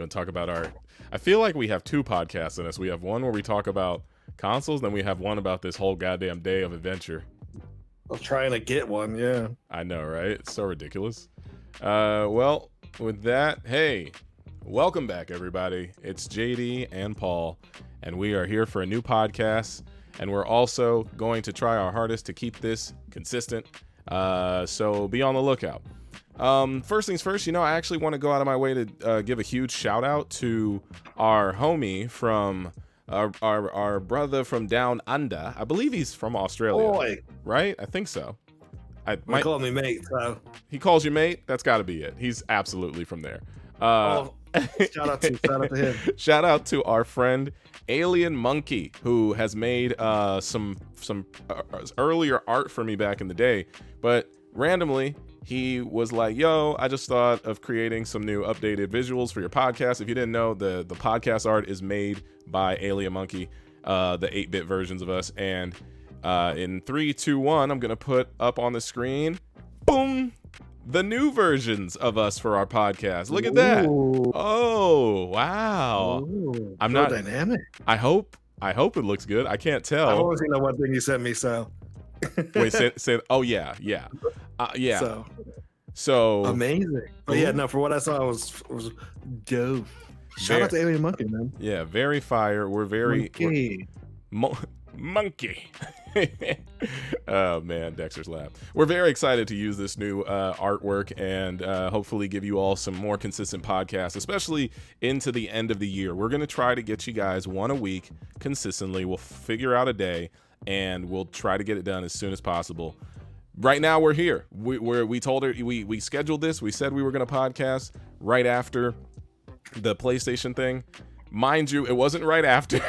You want to talk about our... I feel like we have two podcasts in us. We have one where we talk about consoles, then we have one about this whole goddamn day of adventure. I'm trying to get one, yeah. I know, right? It's so ridiculous. Well, with that, hey, welcome back, everybody. It's JD and Paul, and we are here for a new podcast, and we're also going to try our hardest to keep this consistent, so be on the lookout. First things first, I actually want to go out of my way to give a huge shout out to our homie from our brother from down under. I believe he's from Australia. Boy. Right? I think so. He called me mate, so. He calls you mate? That's got to be it. He's absolutely from there. Shout out to him. Shout out to our friend Alien Monkey, who has made some earlier art for me back in the day, but randomly he was like, yo, I just thought of creating some new updated visuals for your podcast. If you didn't know, the podcast art is made by Alien Monkey, the 8-bit versions of us. And in 3, 2, 1, I'm going to put up on the screen, boom, the new versions of us for our podcast. Look at that. Ooh. Oh, wow. Ooh, I'm so not dynamic. I hope it looks good. I can't tell. I've only seen that one thing you sent me, so. Wait, say oh yeah. Yeah. So amazing. But yeah, no, for what I saw, it was dope. Shout out to Alien Monkey, man. Yeah, very fire. We're very monkey. Oh man, Dexter's Lab. We're very excited to use this new artwork and hopefully give you all some more consistent podcasts, especially into the end of the year. We're going to try to get you guys one a week consistently. We'll figure out a day and we'll try to get it done as soon as possible. Right now we're here. We told her we scheduled this. We said we were going to podcast right after the PlayStation thing. Mind you, it wasn't right after.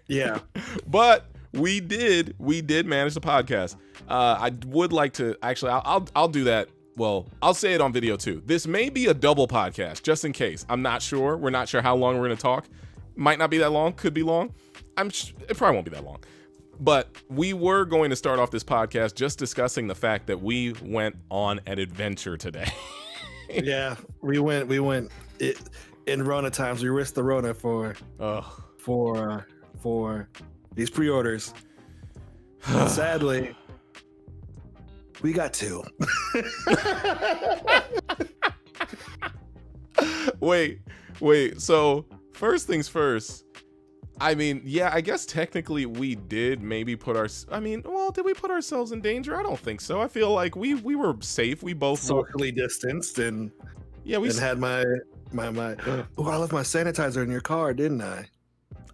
Yeah. But we did manage the podcast. I would like to actually I'll do that. Well, I'll say it on video too. This may be a double podcast just in case. I'm not sure. We're not sure how long we're going to talk. Might not be that long, could be long. It probably won't be that long. But we were going to start off this podcast just discussing the fact that we went on an adventure today. Yeah, we went in Rona times. We risked the Rona for these pre-orders. Sadly, we got 2. Wait. So first things first. I mean, yeah, I guess technically we did maybe did we put ourselves in danger? I don't think so. I feel like we were safe. We both socially distanced and had my I left my sanitizer in your car, didn't I?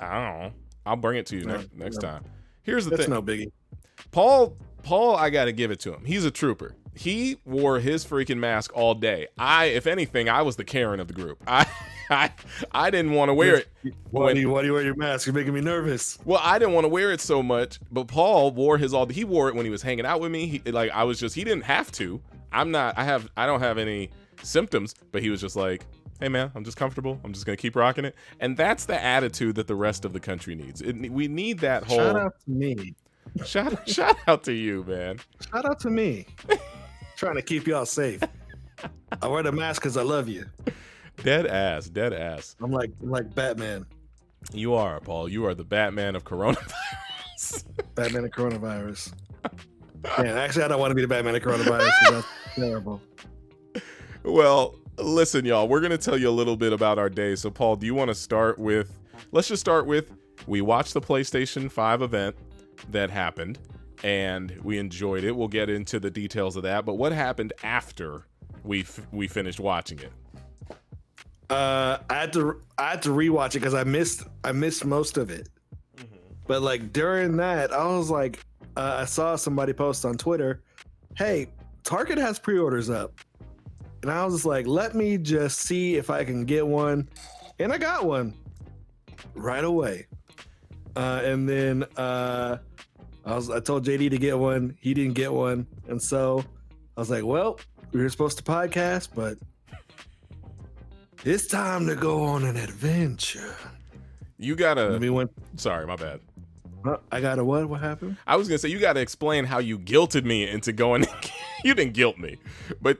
I don't know. I'll bring it to you next time. Here's the thing. That's no biggie. Paul, I got to give it to him. He's a trooper. He wore his freaking mask all day. If anything, I was the Karen of the group. I didn't want to wear it. Why do you wear your mask? You're making me nervous. Well, I didn't want to wear it so much, but Paul wore his he wore it when he was hanging out with me. He didn't have to. I don't have any symptoms, but he was just like, hey man, I'm just comfortable. I'm just going to keep rocking it. And that's the attitude that the rest of the country needs. We need that whole... Shout out to me. Shout out to you, man. Shout out to me. Trying to keep y'all safe. I wear the mask because I love you. Dead ass. I'm like Batman. You are, Paul. You are the Batman of coronavirus. Batman of coronavirus. Yeah, actually, I don't want to be the Batman of coronavirus because that's terrible. Well, listen, y'all. We're going to tell you a little bit about our day. So, Paul, do you want to start with... Let's just start with, we watched the PlayStation 5 event that happened, and we enjoyed it. We'll get into the details of that. But what happened after we finished watching it? I had to rewatch it because I missed most of it. Mm-hmm. But like during that, I was like, I saw somebody post on Twitter, "Hey, Target has pre-orders up," and I was just like, "Let me just see if I can get one," and I got one right away. And then I told JD to get one. He didn't get one, and so I was like, "Well, we were supposed to podcast, but." It's time to go on an adventure. You gotta... Sorry, my bad. I gotta what? What happened? I was gonna say, you gotta explain how you guilted me into going You didn't guilt me, but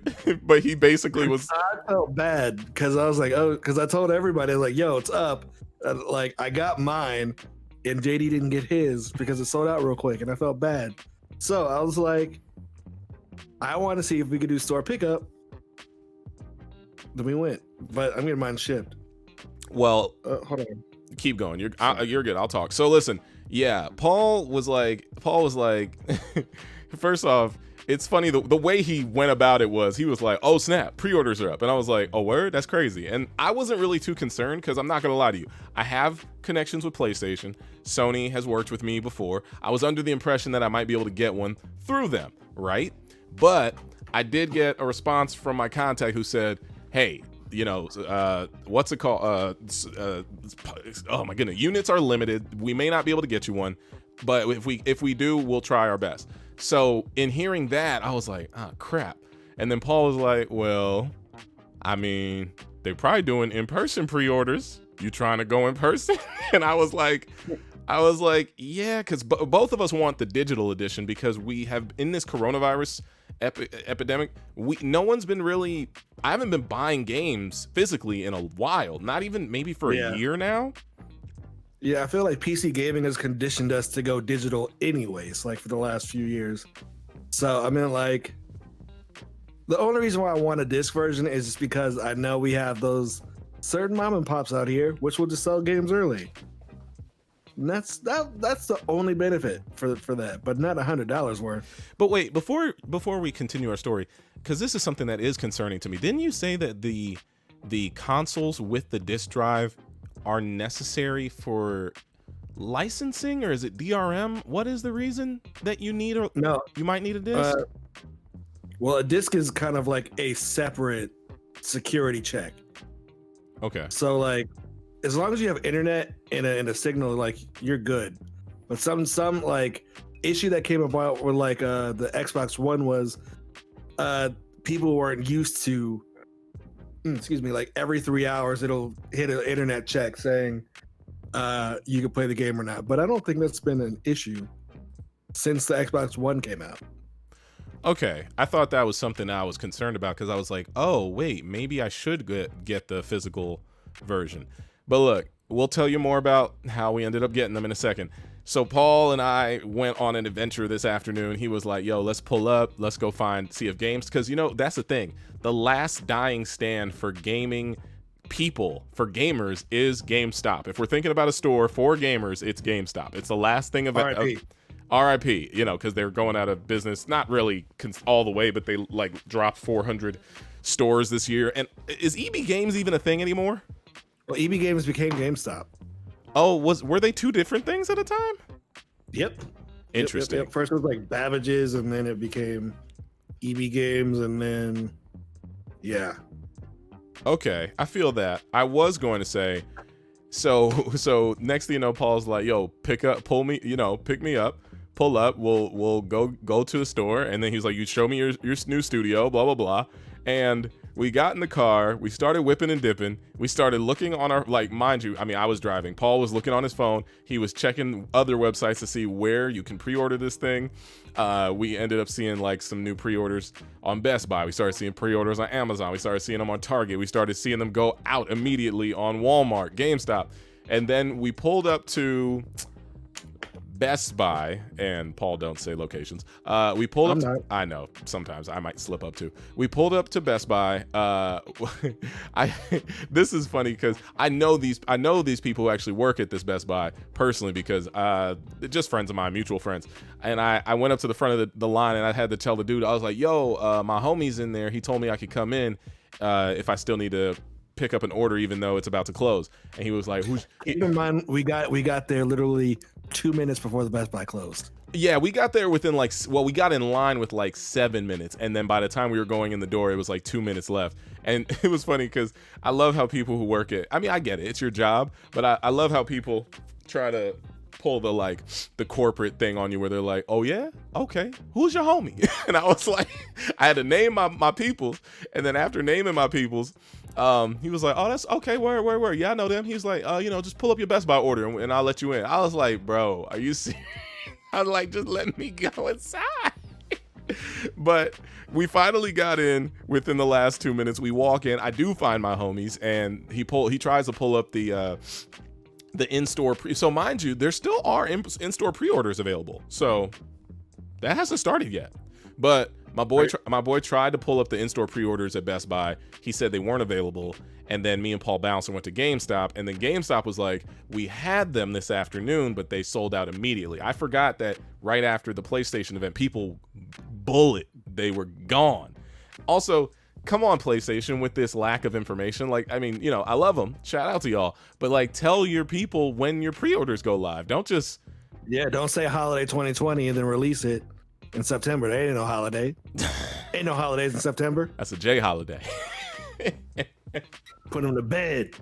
he basically was. I felt bad because I was like, oh, because I told everybody like, yo, it's up. Like I got mine, and JD didn't get his because it sold out real quick, and I felt bad. So I was like, I want to see if we could do store pickup. Then we went, but I'm getting mine shipped. Well, hold on. Keep going. You're good. I'll talk. So listen, yeah, Paul was like, first off, it's funny the way he went about it was he was like, oh snap, pre-orders are up, and I was like, oh word, that's crazy. And I wasn't really too concerned because I'm not gonna lie to you, I have connections with PlayStation. Sony has worked with me before. I was under the impression that I might be able to get one through them, right? But I did get a response from my contact who said, hey, you know, what's it called? Oh my goodness, units are limited. We may not be able to get you one, but if we do, we'll try our best. So in hearing that, I was like, oh crap. And then Paul was like, well, I mean, they're probably doing in-person pre-orders. You trying to go in person? And I was like, yeah, because both of us want the digital edition because we have in this coronavirus epidemic. No one's been really. I haven't been buying games physically in a while. Not even maybe for a year now. Yeah, I feel like PC gaming has conditioned us to go digital anyways, like for the last few years. So, I mean, like, the only reason why I want a disc version is just because I know we have those certain mom and pops out here, which will just sell games early. And that's the only benefit for that, but not $100 worth. But wait, before we continue our story, because this is something that is concerning to me. Didn't you say that the consoles with the disc drive are necessary for licensing, or is it DRM? What is the reason that you need you might need a disc? Well, a disc is kind of like a separate security check. Okay. So like, as long as you have internet and a signal, like you're good. But some like issue that came about with like the Xbox One was people weren't used to. Like every 3 hours it'll hit an internet check saying you can play the game or not. But I don't think that's been an issue since the Xbox One came out. Okay, I thought that was something I was concerned about because I was like, oh wait, maybe I should get the physical version. But look, we'll tell you more about how we ended up getting them in a second. So Paul and I went on an adventure this afternoon. He was like, yo, let's pull up. Let's go see if games. Because, you know, that's the thing. The last dying stand for gaming people, for gamers, is GameStop. If we're thinking about a store for gamers, it's GameStop. It's the last thing of RIP, you know, because they're going out of business. Not really all the way, but they like dropped 400 stores this year. And is EB Games even a thing anymore? Well, EB Games became GameStop. Oh, were they two different things at a time? Yep. Interesting. Yep. First it was like Babbage's, and then it became EB Games, and then yeah. Okay, I feel that. I was going to say, so next thing you know, Paul's like, yo, pick me up, pull up, we'll go to the store, and then he's like, you show me your new studio, blah blah blah, and we got in the car, we started whipping and dipping, we started looking on our, like, mind you, I mean, I was driving, Paul was looking on his phone, he was checking other websites to see where you can pre-order this thing. We ended up seeing like some new pre-orders on Best Buy, we started seeing pre-orders on Amazon, we started seeing them on Target, we started seeing them go out immediately on Walmart, GameStop, and then we pulled up to Best Buy, and Paul, don't say locations. We pulled up. I know sometimes I might slip up too. We pulled up to Best Buy. This is funny because I know these people who actually work at this Best Buy personally because they're just friends of mine, mutual friends. And I went up to the front of the line and I had to tell the dude, I was like, "Yo, my homie's in there. He told me I could come in if I still need to pick up an order, even though it's about to close." And he was like, Keep in mind, we got there literally 2 minutes before the Best Buy closed. Yeah, we got there within we got in line with like 7 minutes, and then by the time we were going in the door, it was like 2 minutes left. And it was funny because I love how people who work I mean, I get it, it's your job, but I love how people try to pull the corporate thing on you where they're like, "Oh yeah, okay, who's your homie?" And I was like, I had to name my peoples, and then after naming my peoples, he was like, "Oh, that's okay, where? Yeah, I know them." He was like, just pull up your Best Buy order and I'll let you in." I was like, "Bro, are you serious?" I was like, "Just let me go inside." But we finally got in within the last 2 minutes. We walk in. I do find my homies, and he tries to pull up the in-store. So mind you, there still are in-store pre-orders available. So that hasn't started yet. But my boy tried to pull up the in-store pre-orders at Best Buy. He said they weren't available. And then me and Paul bounced and went to GameStop. And then GameStop was like, we had them this afternoon, but they sold out immediately. I forgot that right after the PlayStation event, people they were gone. Also, come on, PlayStation, with this lack of information. Like, I mean, I love them. Shout out to y'all. But like, tell your people when your pre-orders go live. Don't just... Yeah, don't say holiday 2020 and then release it in September. There ain't no holiday. Ain't no holidays in September. That's a J holiday. Put them to bed.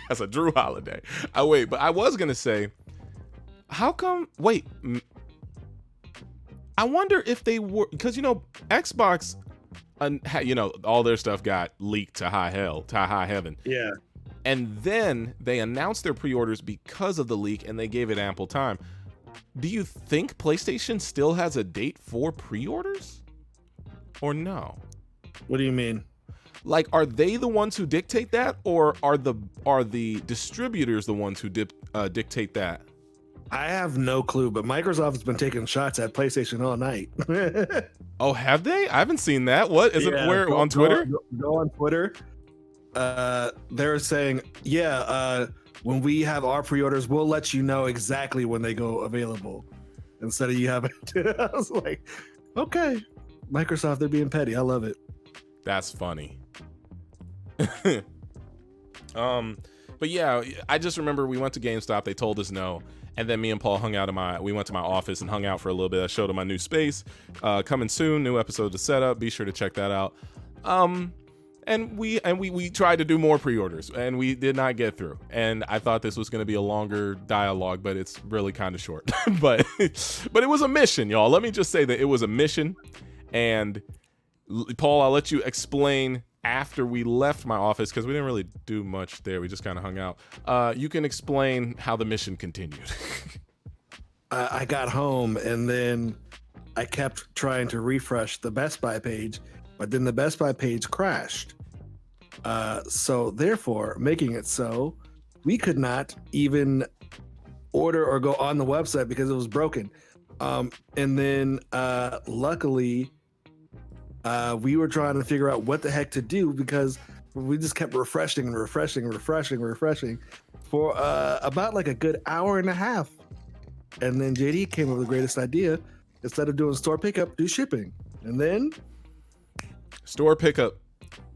That's a Drew holiday. But I was going to say, how come... Wait. I wonder if they were... Because, Xbox... all their stuff got leaked to high heaven. Yeah. And then they announced their pre-orders because of the leak, and they gave it ample time. Do you think PlayStation still has a date for pre-orders? Or no? What do you mean? Like, are they the ones who dictate that, or are the distributors the ones who dictate that? I have no clue, but Microsoft has been taking shots at PlayStation all night. Oh, have they? I haven't seen that. What is it? Where on Twitter? Go on Twitter. They're saying, when we have our pre-orders, we'll let you know exactly when they go available. Instead of you having to. I was like, okay, Microsoft, they're being petty. I love it. That's funny. But yeah, I just remember we went to GameStop. They told us no. And then me and Paul we went to my office and hung out for a little bit. I showed him my new space. Coming soon, new episode to set up. Be sure to check that out. And we tried to do more pre-orders, and we did not get through. And I thought this was going to be a longer dialogue, but it's really kind of short. but it was a mission, y'all. Let me just say that it was a mission. And Paul, I'll let you explain after we left my office, because we didn't really do much there. We just kind of hung out. You can explain how the mission continued. I got home, and then I kept trying to refresh the Best Buy page, but then the Best Buy page crashed. So therefore, making it so we could not even order or go on the website because it was broken. And then luckily, we were trying to figure out what the heck to do, because we just kept refreshing for about like a good hour and a half. And then JD came up with the greatest idea. Instead of doing store pickup, do shipping. And then store pickup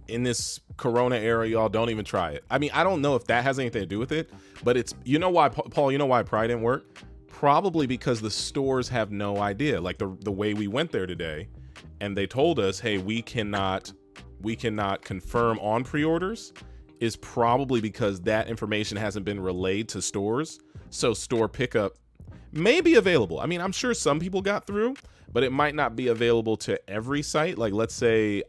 in this Corona era, y'all, don't even try it. I mean, I don't know if that has anything to do with it, but it's, why, Paul, why Pride didn't work? Probably because the stores have no idea. Like the way we went there today, and they told us, hey, we cannot confirm on pre-orders, is probably because that information hasn't been relayed to stores. So store pickup may be available. I mean, I'm sure some people got through, but it might not be available to every site. Like, let's say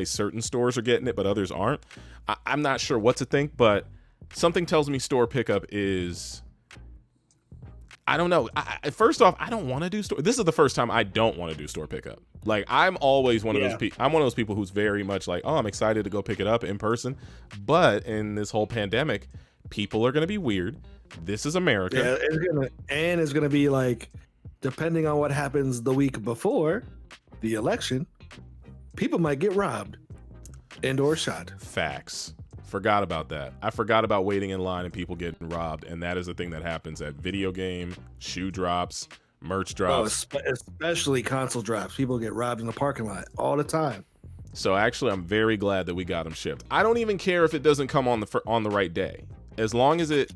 certain stores are getting it, but others aren't. I'm not sure what to think, but something tells me store pickup is... I don't know. First off, I don't want to do store. This is the first time I don't want to do store pickup. Like, I'm always one of those people. I'm one of those people who's very much like, oh, I'm excited to go pick it up in person. But in this whole pandemic, people are going to be weird. This is America. Yeah, it's gonna be like, depending on what happens the week before the election, people might get robbed and or shot. Facts. Forgot about that. I forgot about waiting in line and people getting robbed, and that is a thing that happens at video game, shoe drops, merch drops. Oh, especially console drops. People get robbed in the parking lot all the time. So actually, I'm very glad that we got them shipped. I don't even care if it doesn't come on the right day, as long as it.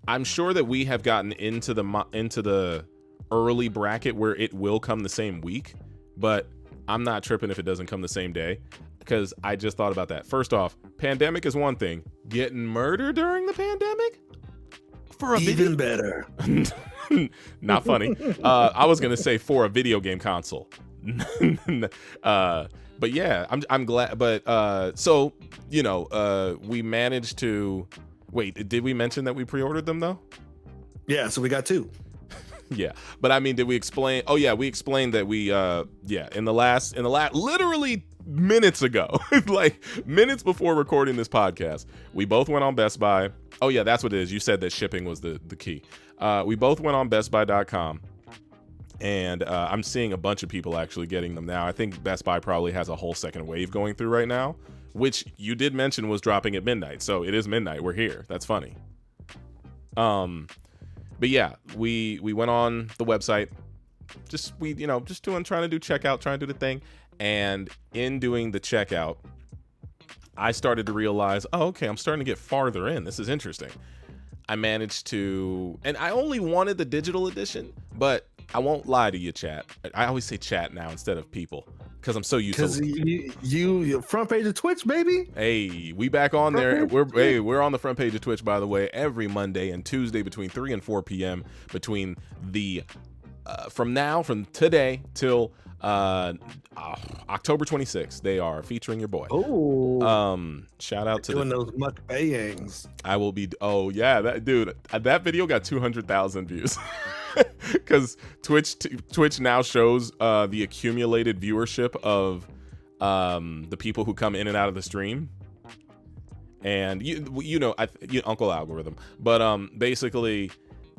I'm sure that we have gotten into the early bracket where it will come the same week, but I'm not tripping if it doesn't come the same day, because I just thought about that. First off, pandemic is one thing. Getting murdered during the pandemic? For a even better. Not funny. I was gonna say for a video game console. But yeah, I'm glad. But so we managed to. Wait, did we mention that we pre-ordered them though? Yeah, so we got two. Yeah, but I mean, did we explain? Oh yeah, we explained that we in the last literally minutes ago, like minutes before recording this podcast, we both went on Best Buy. Oh yeah, that's what it is. You said that shipping was the key. We both went on BestBuy.com, and I'm seeing a bunch of people actually getting them now. I think Best Buy probably has a whole second wave going through right now, which you did mention was dropping at midnight. So it is midnight. We're here. That's funny. But yeah, we went on the website, trying to do checkout, trying to do the thing. And in doing the checkout, I started to realize, oh, okay, I'm starting to get farther in. This is interesting. I managed to, and I only wanted the digital edition, but I won't lie to you, chat. I always say chat now instead of people because I'm so used to it. Because you front page of Twitch, baby. Hey, we back on there. We're on the front page of Twitch, by the way, every Monday and Tuesday between 3 and 4 p.m. between the from today till October 26th. They are featuring your boy. Oh, shout out to doing those mukbangs. I will be. Oh yeah, that video got 200,000 views. Because Twitch now shows the accumulated viewership of the people who come in and out of the stream, and Uncle Algorithm. But basically,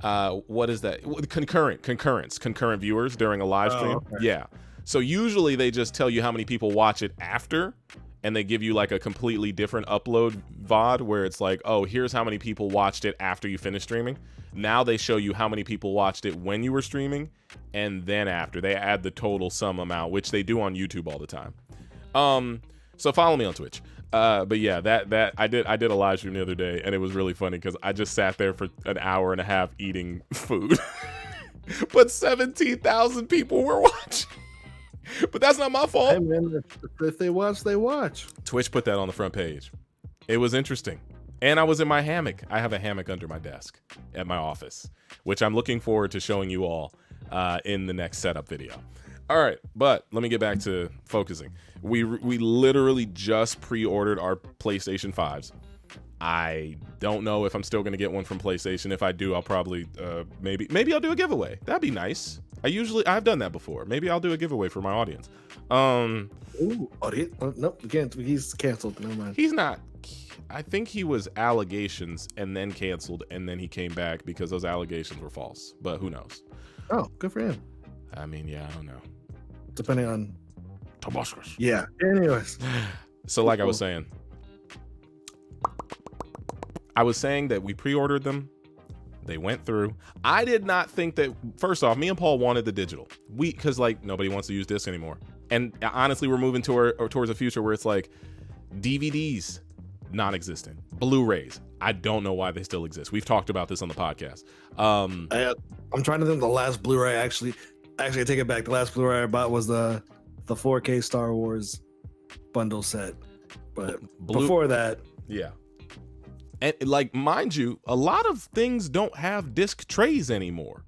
what is that? Concurrent viewers during a live stream. Okay. Yeah. So usually they just tell you how many people watch it after, and they give you like a completely different upload VOD where it's like, oh, here's how many people watched it after you finished streaming. Now they show you how many people watched it when you were streaming, and then after they add the total sum amount, which they do on YouTube all the time. So follow me on Twitch. But yeah, that I did a live stream the other day, and it was really funny because I just sat there for an hour and a half eating food, but 17,000 people were watching. But that's not my fault. Hey man, if they watch, they watch. Twitch put that on the front page. It was interesting. And I was in my hammock. I have a hammock under my desk at my office, which I'm looking forward to showing you all in the next setup video. All right, but let me get back to focusing. We literally just pre-ordered our PlayStation 5s. I don't know if I'm still going to get one from PlayStation. If I do, I'll probably maybe I'll do a giveaway. That'd be nice. I've done that before. Maybe I'll do a giveaway for my audience. Ooh, audience? Nope, he's canceled. Never mind. He's not. I think he was allegations and then canceled, and then he came back because those allegations were false. But who knows? Oh, good for him. I mean, yeah, I don't know. Depending on Tabascos. Yeah. Anyways. So like I was saying that we pre-ordered them. They went through. I did not think that, first off, me and Paul wanted the digital. Because like nobody wants to use discs anymore. And honestly, we're moving towards a future where it's like DVDs, non-existent. Blu-rays, I don't know why they still exist. We've talked about this on the podcast. I'm trying to think the last Blu-ray actually I take it back. The last Blu-ray I bought was the 4K Star Wars bundle set. But before that, yeah. And like, mind you, a lot of things don't have disc trays anymore.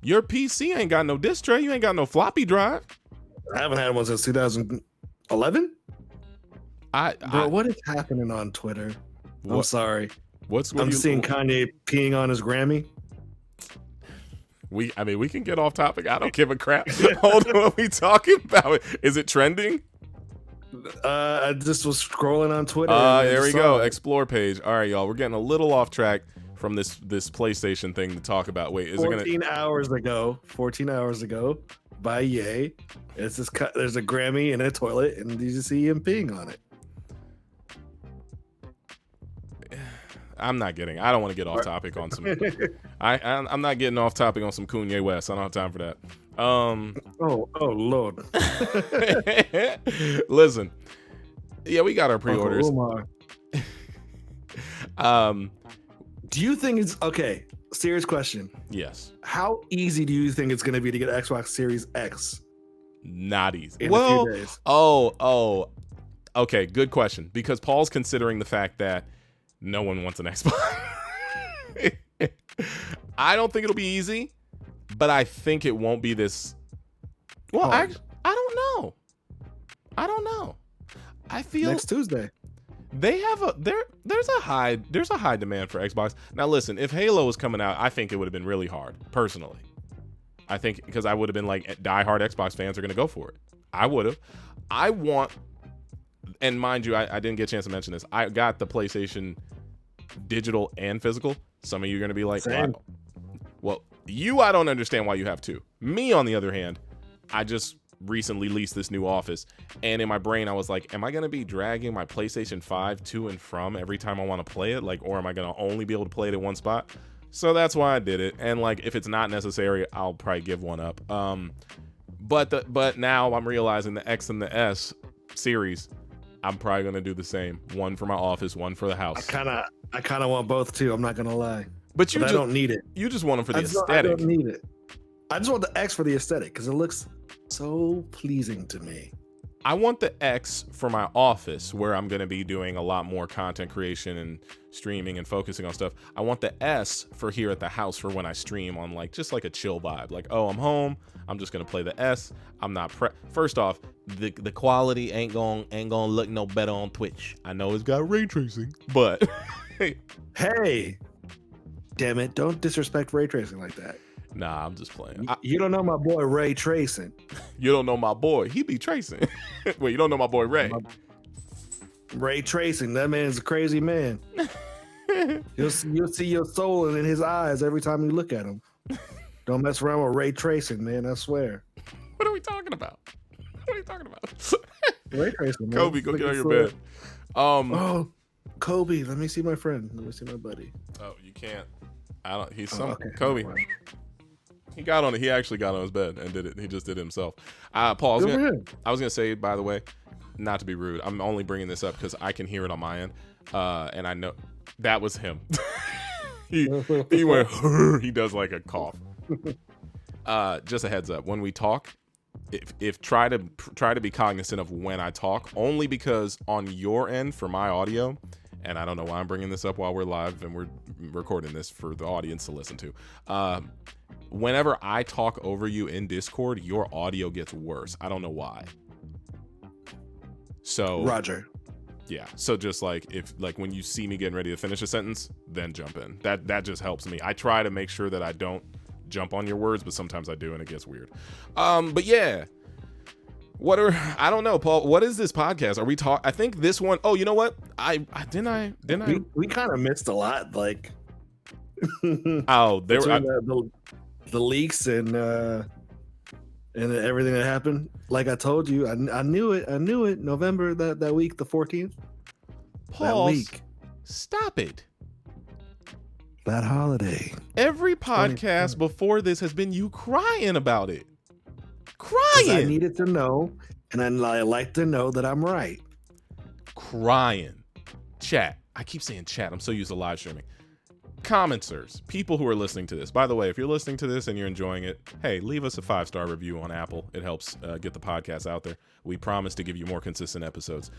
Your PC ain't got no disc tray. You ain't got no floppy drive. I haven't had one since 2011. Bro, what is happening on Twitter? I'm sorry. I'm seeing Kanye peeing on his Grammy. We can get off topic. I don't give a crap. Hold on, what are we talking about? Is it trending? I just was scrolling on Twitter. There we go. Explore page. All right, y'all. We're getting a little off track from this PlayStation thing to talk about. Wait, is 14 hours ago, by Ye. It's this. There's a Grammy in a toilet, and you just see him peeing on it. I don't want to get off topic on some. I'm not getting off topic on some Kanye West. I don't have time for that. Oh Lord. Listen, yeah, we got our pre-orders. Do you think it's okay? Serious question. Yes. How easy do you think it's going to be to get Xbox Series X? Not easy. In a few days. Oh. Okay, good question. Because Paul's considering the fact that no one wants an Xbox. I don't think it'll be easy, but I think it won't be this. Well, I don't know. I feel next Tuesday. They have there's a high demand for Xbox. Now listen, if Halo was coming out, I think it would have been really hard, personally. I think because I would have been like, diehard Xbox fans are going to go for it. I would have. I want, and mind you, I didn't get a chance to mention this. I got the PlayStation digital and physical. Some of you are going to be like, wow. Well, I don't understand why you have two. Me, on the other hand, I just recently leased this new office, and in my brain I was like, am I going to be dragging my PlayStation 5 to and from every time I want to play it, like, or am I going to only be able to play it at one spot? So that's why I did it. And like, if it's not necessary, I'll probably give one up. But now I'm realizing the X and the S series, I'm probably going to do the same. One for my office, one for the house. I kind of want both too, I'm not going to lie. But I don't need it. You just want them for the aesthetic. I don't need it. I just want the X for the aesthetic because it looks so pleasing to me. I want the X for my office, where I'm going to be doing a lot more content creation and streaming and focusing on stuff. I want the S for here at the house for when I stream on like just like a chill vibe. Like, oh, I'm home. I'm just going to play the S. I'm not First off, the quality ain't going to look no better on Twitch. I know it's got ray tracing, but hey, damn it, don't disrespect ray tracing like that. Nah, I'm just playing. You don't know my boy Ray tracing. You don't know my boy. He be tracing. Wait, you don't know my boy Ray? Ray tracing. That man's a crazy man. You'll see your soul in his eyes every time you look at him. Don't mess around with ray tracing, man. I swear. What are we talking about? What are you talking about? Ray tracing, man. Kobe, go get on your bed. Oh, Kobe. Let me see my friend. Let me see my buddy. Oh, you can't. I don't. He's okay. Kobe. He got on it. He actually got on his bed and did it. He just did it himself. Paul, I was gonna say, by the way, not to be rude, I'm only bringing this up because I can hear it on my end, and I know that was him. he went. He does like a cough. Just a heads up, when we talk, if try to be cognizant of when I talk, only because on your end for my audio, and I don't know why I'm bringing this up while we're live and we're recording this for the audience to listen to. Whenever I talk over you in Discord, your audio gets worse. I don't know why. So Roger. Yeah. So just like when you see me getting ready to finish a sentence, then jump in. That just helps me. I try to make sure that I don't jump on your words, but sometimes I do and it gets weird. But yeah. I don't know, Paul. What is this podcast? Are we I think this one, oh, you know what? We kind of missed a lot, like oh, there were the leaks and everything that happened. Like I told you, I knew it. November that week, the 14th. Paul, that week. Stop it. That holiday. Every podcast before this has been you crying about it. Crying. I needed to know, and I like to know that I'm right. Crying. Chat. I keep saying chat. I'm so used to live streaming. Commenters, people who are listening to this. By the way, if you're listening to this and you're enjoying it, hey, leave us a 5-star review on Apple. It helps get the podcast out there. We promise to give you more consistent episodes.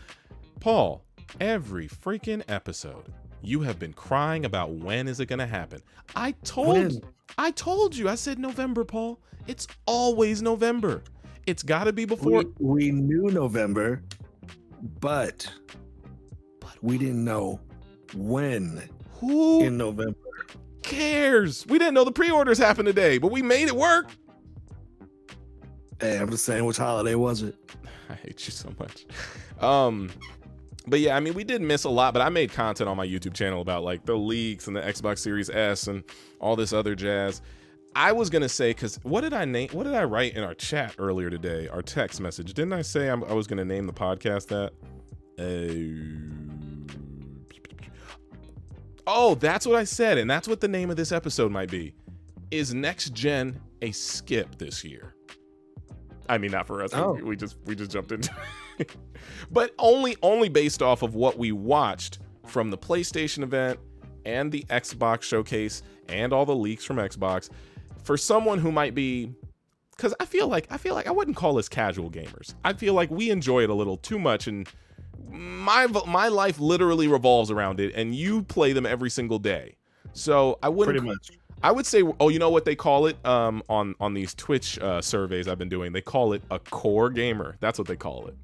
Paul, every freaking episode, you have been crying about when is it going to happen. I told you. I said November, Paul. It's always November. It's got to be before. We knew November, but we didn't know when. Who in November cares? We didn't know the pre-orders happened today, but we made it work. Hey, I'm just saying, which holiday was it? I hate you so much. But yeah, I mean, we did miss a lot, but I made content on my YouTube channel about like the leaks and the Xbox Series S and all this other jazz. I was gonna say, because what did I write in our chat earlier today? Our text message. Didn't I say I was gonna name the podcast that? Oh, that's what I said, and that's what the name of this episode might be. Is NextGen a skip this year? I mean, not for us. Oh. We just jumped into it. But only based off of what we watched from the PlayStation event and the Xbox showcase and all the leaks from Xbox. For someone who might be, because I feel like I wouldn't call us casual gamers. I feel like we enjoy it a little too much, and my life literally revolves around it, and you play them every single day. So I wouldn't. Pretty much. I would say, oh, you know what they call it on these Twitch surveys I've been doing? They call it a core gamer. That's what they call it.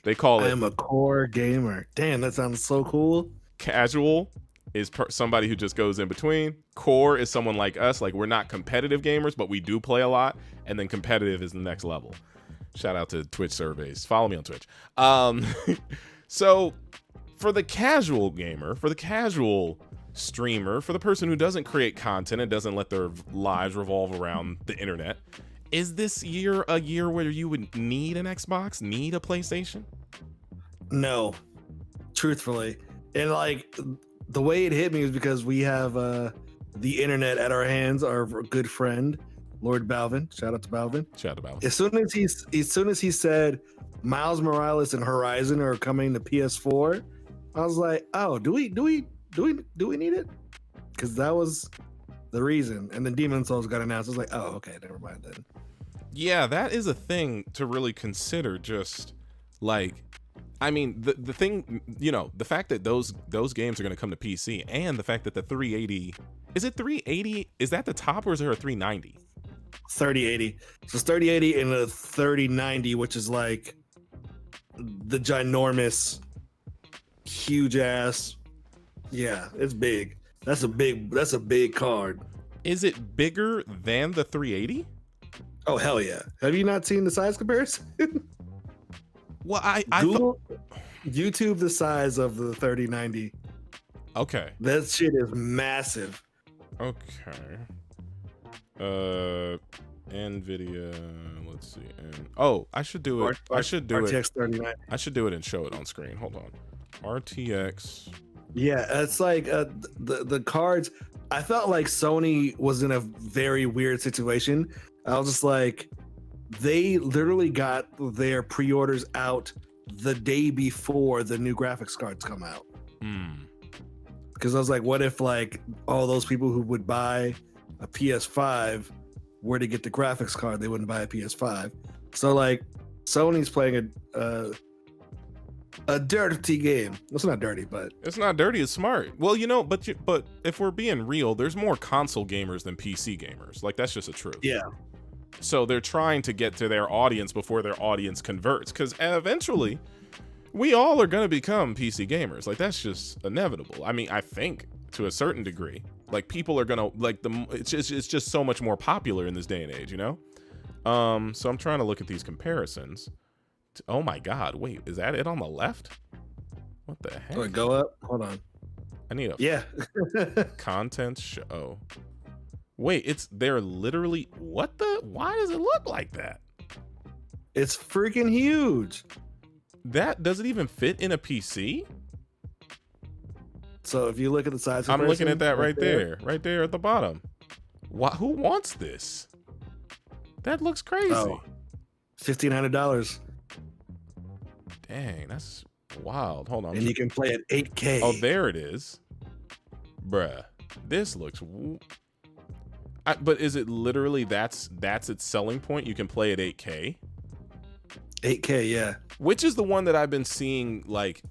They call it. I'm a core gamer. Damn, that sounds so cool. Casual, is somebody who just goes in between. Core is someone like us. Like, we're not competitive gamers, but we do play a lot. And then competitive is the next level. Shout out to Twitch surveys. Follow me on Twitch. So for the casual gamer, for the casual streamer, for the person who doesn't create content and doesn't let their lives revolve around the internet, is this year a year where you would need an Xbox, need a PlayStation? No, truthfully. And like the way it hit me was because we have the internet at our hands. Our good friend, Lord Balvin. Shout out to Balvin. Shout out to Balvin. As soon as he said Miles Morales and Horizon are coming to PS4, I was like, oh, do we need it? Because that was the reason. And then Demon's Souls got announced. I was like, oh, okay, never mind then. Yeah, that is a thing to really consider. Just like, I mean, the thing, you know, the fact that those games are going to come to PC, and the fact that the 380, is it 380? Is that the top, or is there a 390? 3080. So it's 3080 and a 3090, which is like the ginormous, huge ass. Yeah, it's big. That's a big card. Is it bigger than the 380? Oh hell yeah! Have you not seen the size comparison? Well, I Google, YouTube the size of the 3090. Okay. That shit is massive. Okay. NVIDIA. Let's see. I should do it. I should do RTX it. 3090. I should do it and show it on screen. Hold on. RTX. Yeah, it's like the cards. I felt like Sony was in a very weird situation. I was just like, they literally got their pre-orders out the day before the new graphics cards come out. Because I was like, what if like all those people who would buy a PS5 were to get the graphics card, they wouldn't buy a PS5. So like Sony's playing a dirty game. It's not dirty, but it's not dirty. It's smart. Well, you know, but if we're being real, there's more console gamers than PC gamers. Like, that's just the truth. Yeah. So they're trying to get to their audience before their audience converts, because eventually we all are going to become PC gamers. Like, that's just inevitable. I mean, I think to a certain degree, like, people are going to like it's just so much more popular in this day and age, you know? So I'm trying to look at these comparisons. Oh my God. Wait, is that it on the left? What the heck? Oh, go up. Hold on. I need a Yeah. content show. Wait, they're literally, why does it look like that? It's freaking huge. That does it even fit in a PC? So if you look at the size, I'm looking at that right there at the bottom. Who wants this? That looks crazy. Oh, $1,500. Dang, that's wild. Hold on. And you can play at 8K. Oh, there it is. Bruh, this looks... but is it literally that's its selling point? You can play at 8K? 8K, yeah. Which is the one that I've been seeing, like,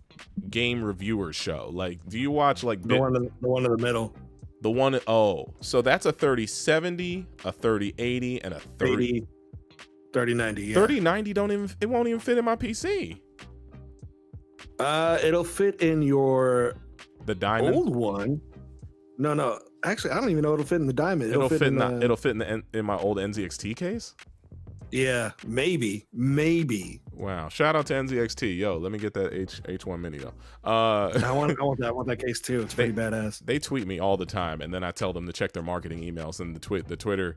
game reviewers show? Like, do you watch, like... The one in the middle. The one... Oh, so that's a 3070, a 3080, and a 3090, yeah. 3090 it won't even fit in my PC. It'll fit in your... The Diamond? Old one. No. Actually, I don't even know it'll fit in the Diamond. It'll fit in my old NZXT case? Yeah, maybe. Wow. Shout out to NZXT. Yo, let me get that H1 Mini though. I want that case too. It's pretty badass. They tweet me all the time, and then I tell them to check their marketing emails, and the Twitter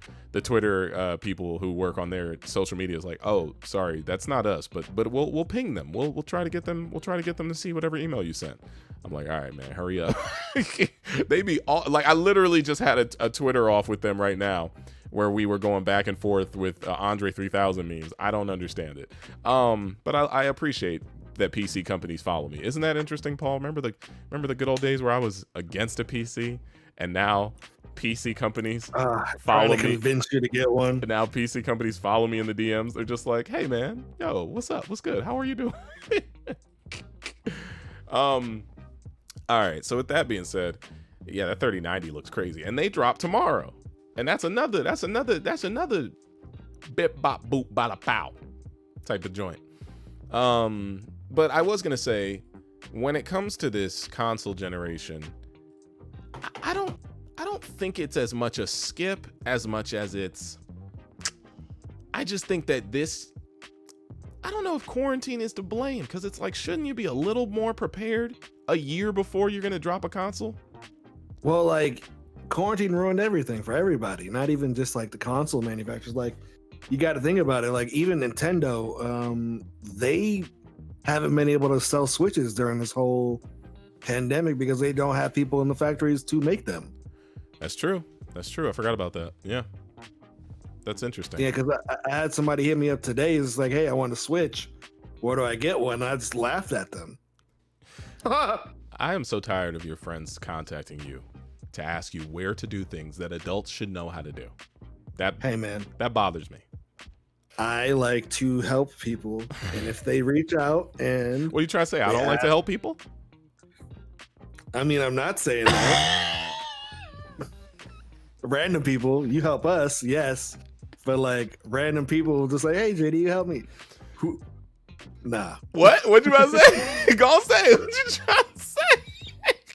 people who work on their social media is like, oh, sorry, that's not us, but we'll ping them. We'll try to get them to see whatever email you sent. I'm like, all right, man, hurry up. They be all like, I literally just had a Twitter off with them right now, where we were going back and forth with Andre 3000 memes. I don't understand it. But I appreciate that PC companies follow me. Isn't that interesting, Paul? Remember the good old days where I was against a PC, and now PC companies follow me. Convince you to get one. And now PC companies follow me in the DMs. They're just like, hey man, yo, what's up? What's good? How are you doing? All right. So with that being said, yeah, that 3090 looks crazy, and they drop tomorrow. And that's another bip bop boop bada pow type of joint. But I was gonna say, when it comes to this console generation, I don't think it's as much a skip as much as it's. I just think that this. I don't know if quarantine is to blame, because it's like, shouldn't you be a little more prepared a year before you're gonna drop a console? Well, like, quarantine ruined everything for everybody, not even just like the console manufacturers. Like, you got to think about it. Like, even Nintendo, they haven't been able to sell Switches during this whole pandemic because they don't have people in the factories to make them. That's true. That's true. I forgot about that. Yeah. That's interesting. Yeah, because I had somebody hit me up today. It's like, hey, I want to Switch. Where do I get one? And I just laughed at them. I am so tired of your friends contacting you to ask you where to do things that adults should know how to do. Hey, man. That bothers me. I like to help people. And if they reach out and... What are you trying to say? I don't like to help people? I mean, I'm not saying that. Random people, you help us, yes. But like random people just like, hey JD, you help me. Who? Nah. What you about to say? Go say. What you trying to say?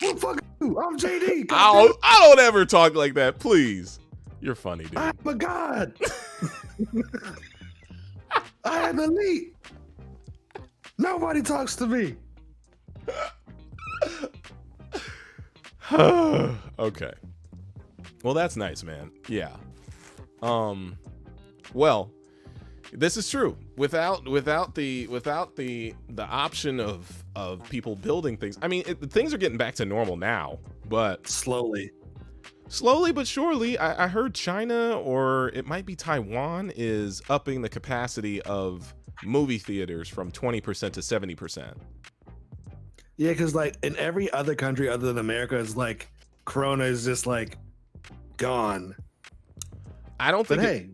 Well, fuck you. I'm JD. I don't ever talk like that. Please. You're funny, dude. I'm a god. I am elite. Nobody talks to me. Okay. Well, that's nice, man. Yeah. Well, this is true. Without the option of people building things. I mean, things are getting back to normal now, but slowly but surely. I heard China, or it might be Taiwan, is upping the capacity of movie theaters from 20% to 70%. Yeah, because like in every other country other than America, is like Corona is just like gone. I don't think. But hey,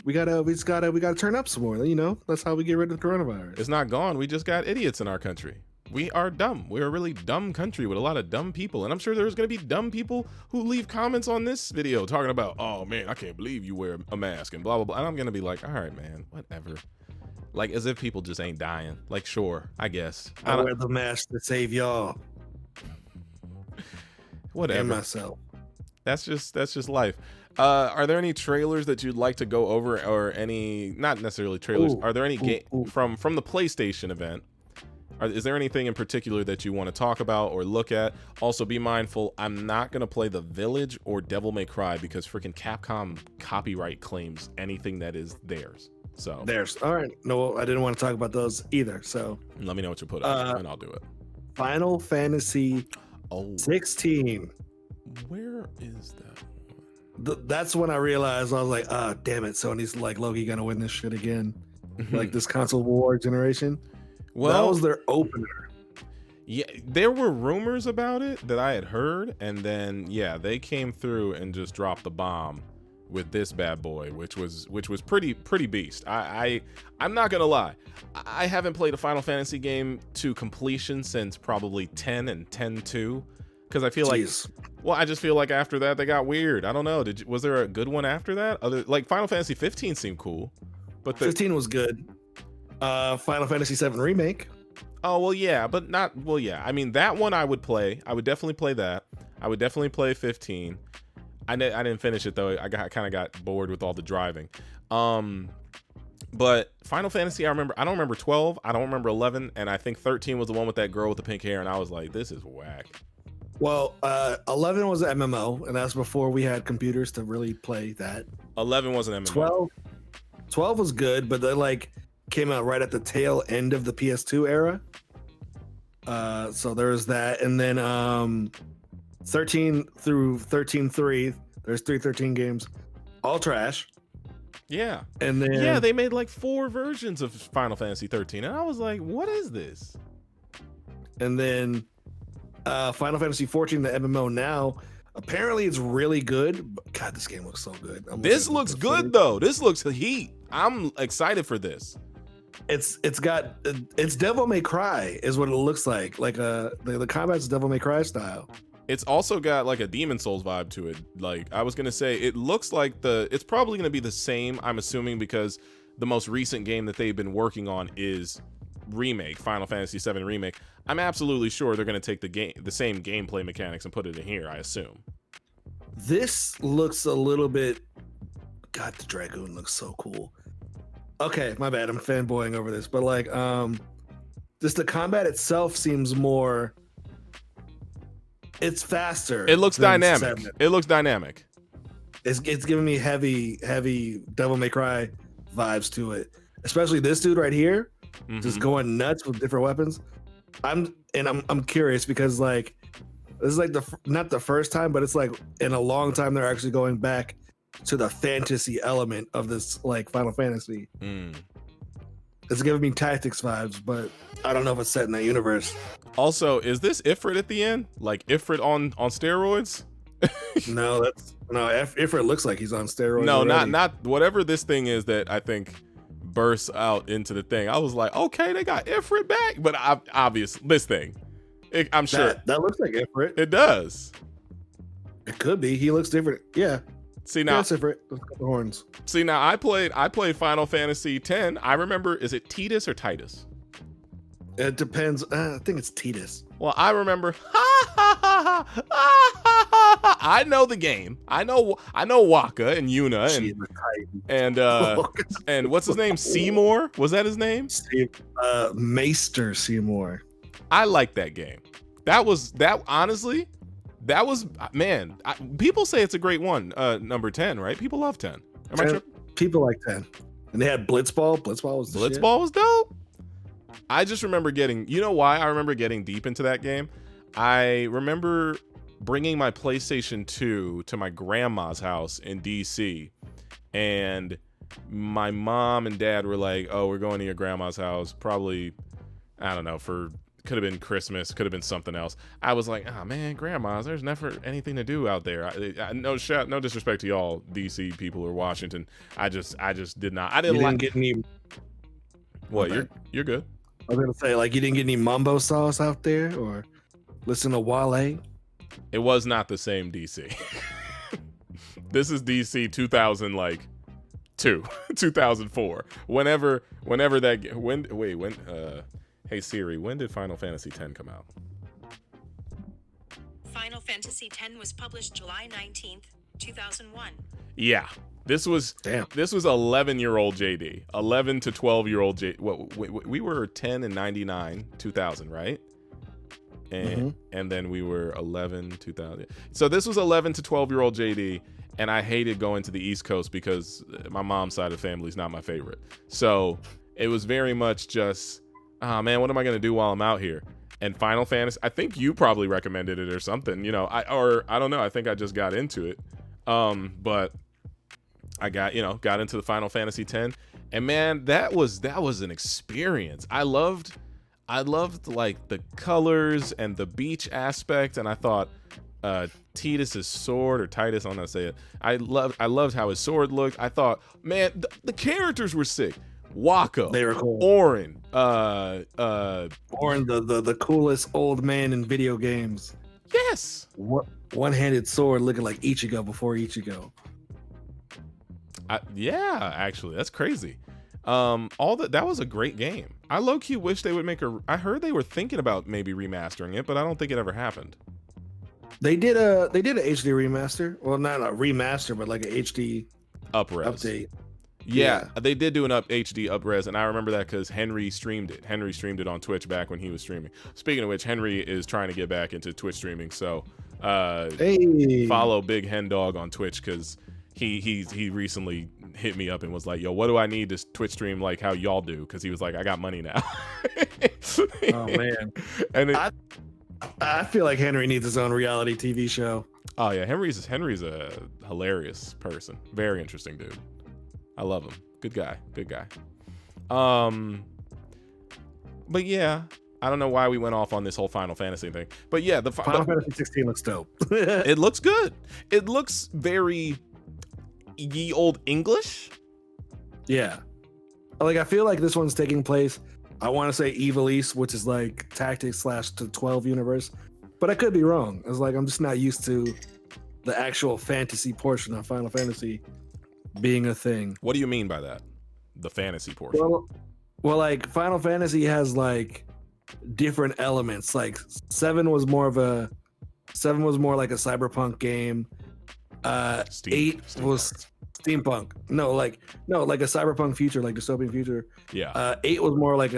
we gotta turn up some more. You know, that's how we get rid of the coronavirus. It's not gone. We just got idiots in our country. We are dumb. We're a really dumb country with a lot of dumb people, and I'm sure there's gonna be dumb people who leave comments on this video talking about, oh man, I can't believe you wear a mask and blah blah blah. And I'm gonna be like, all right, man, whatever. Like, as if people just ain't dying. Like, sure, I guess. I wear the mask to save y'all. Whatever. And myself. That's just life. Are there any trailers that you'd like to go over, or any, not necessarily trailers? Are there any from the PlayStation event? Is there anything in particular that you want to talk about or look at? Also, be mindful, I'm not going to play The Village or Devil May Cry because freaking Capcom copyright claims anything that is theirs. So theirs. All right. No, I didn't want to talk about those either. So let me know what you put up and I'll do it. Final Fantasy 16. Where is that? That's when I realized, I was like, ah, damn it, Sony's like Loki gonna win this shit again. Like this console war generation. Well, that was their opener. Yeah, there were rumors about it that I had heard, and then yeah, they came through and just dropped the bomb with this bad boy, which was pretty beast. I'm not gonna lie, I haven't played a Final Fantasy game to completion since probably 10 and 10-2, because I feel like, well, I just feel like after that they got weird. I don't know. Was there a good one after that? Other, like, Final Fantasy 15 seemed cool, but 15 was good. Final Fantasy 7 remake. Oh well, yeah, but not well. Yeah, I mean that one I would play. I would definitely play that. I would definitely play 15. I didn't finish it though. I kind of got bored with all the driving. But Final Fantasy, I don't remember 12. I don't remember 11, and I think 13 was the one with that girl with the pink hair, and I was like, this is whack. Well, 11 was an MMO, and that's before we had computers to really play that. 11 was an MMO. 12 was good, but they like came out right at the tail end of the PS2 era. So there was that, and then 13 through 13.3, there's 313 games, all trash. Yeah. And then yeah, they made like 4 versions of Final Fantasy 13, and I was like, what is this? And then Final Fantasy 14, the MMO now, apparently it's really good. God, this game looks so good. This looks good though. This looks heat. I'm excited for this. It's Devil May Cry is what it looks like. Like the combat's Devil May Cry style. It's also got like a Demon Souls vibe to it. Like I was gonna say, it looks like it's probably gonna be the same, I'm assuming, because the most recent game that they've been working on is remake, Final Fantasy VII remake, I'm absolutely sure they're going to take the same gameplay mechanics and put it in here, I assume. This looks a little bit. God, the Dragoon looks so cool. Okay, my bad. I'm fanboying over this, but like, just the combat itself seems more. It's faster. It looks dynamic. 7. It looks dynamic. It's giving me heavy Devil May Cry vibes to it. Especially this dude right here, just going nuts with different weapons. I'm curious because like this is like not the first time, but it's like in a long time they're actually going back to the fantasy element of this like Final Fantasy. It's giving me tactics vibes, but I don't know if it's set in that universe. Also, is this Ifrit at the end? Like Ifrit on steroids? No, Ifrit looks like he's on steroids. No, already. not whatever this thing is that I think bursts out into the thing. I was like, okay, they got Ifrit back, but obvious this thing. I'm sure that looks like Ifrit. It does. It could be. He looks different. Yeah. See now, that's Ifrit. Let's got the horns. See now, I played Final Fantasy X. I remember, is it Titus or Titus? It depends. I think it's Titus. Well, I remember. I know the game. I know Waka and Yuna and what's his name? Seymour? Was that his name? Maester Seymour. I like that game. Honestly, man. People say it's a great one. Number 10, right? People love 10. Am I tripping? People like 10. And they had Blitzball. Blitzball was the shit. Was dope. I just remember getting, you know why I remember getting deep into that game? I remember bringing my PlayStation 2 to my grandma's house in DC, and my mom and dad were like, oh, we're going to your grandma's house, probably, I don't know, could have been Christmas, could have been something else. I was like, oh man, grandma's, there's never anything to do out there. No disrespect to y'all DC people or Washington. I just did not. I didn't get any. What? You're good. I was gonna say, like, you didn't get any Mambo sauce out there, or listen to Wale. It was not the same DC. This is DC 2004. Whenever that hey Siri, when did Final Fantasy X come out? Final Fantasy X was published July 19th, 2001. Yeah. This was 11-year-old JD, 11 to 12-year-old JD. We were 10 in 99, 2000, right? And then we were 11, 2000. So this was 11 to 12-year-old JD, and I hated going to the East Coast because my mom's side of the family is not my favorite. So it was very much just, oh man, what am I gonna do while I'm out here? And Final Fantasy, I think you probably recommended it or something, you know. I don't know. I think I just got into it, but I got into the Final Fantasy X, and man, that was an experience. I loved like the colors and the beach aspect, and I thought Titus's sword, or Titus, I don't know how to say it. I loved how his sword looked. I thought, man, the characters were sick. Waka, they were cool. Orin, the coolest old man in video games. Yes. One-handed sword looking like Ichigo before Ichigo. Yeah, actually, that's crazy. That was a great game. I low-key wish they would I heard they were thinking about maybe remastering it, but I don't think it ever happened. They did a HD remaster. Well, not a remaster, but like a HD update. Yeah, they did do an HD upres, and I remember that because Henry streamed it. Henry streamed it on Twitch back when he was streaming. Speaking of which, Henry is trying to get back into Twitch streaming, so follow Big Hen Dog on Twitch, because he recently hit me up and was like, yo, what do I need to Twitch stream like how y'all do? Because he was like, I got money now. Oh man. And I feel like Henry needs his own reality TV show. Oh yeah, Henry's a hilarious person. Very interesting dude. I love him. Good guy. But yeah, I don't know why we went off on this whole Final Fantasy thing. But yeah, the Final Fantasy 16 looks dope. It looks good. It looks very ye old English. Yeah. Like, I feel like this one's taking place, I want to say Evil East, which is like Tactics /12 universe, but I could be wrong. It's like I'm just not used to the actual fantasy portion of Final Fantasy being a thing. What do you mean by that? The fantasy portion? Well, Well, like Final Fantasy has like different elements. Like seven was more like a cyberpunk game. Eight was steampunk. Like a cyberpunk future, like dystopian future. Yeah. 8 was more like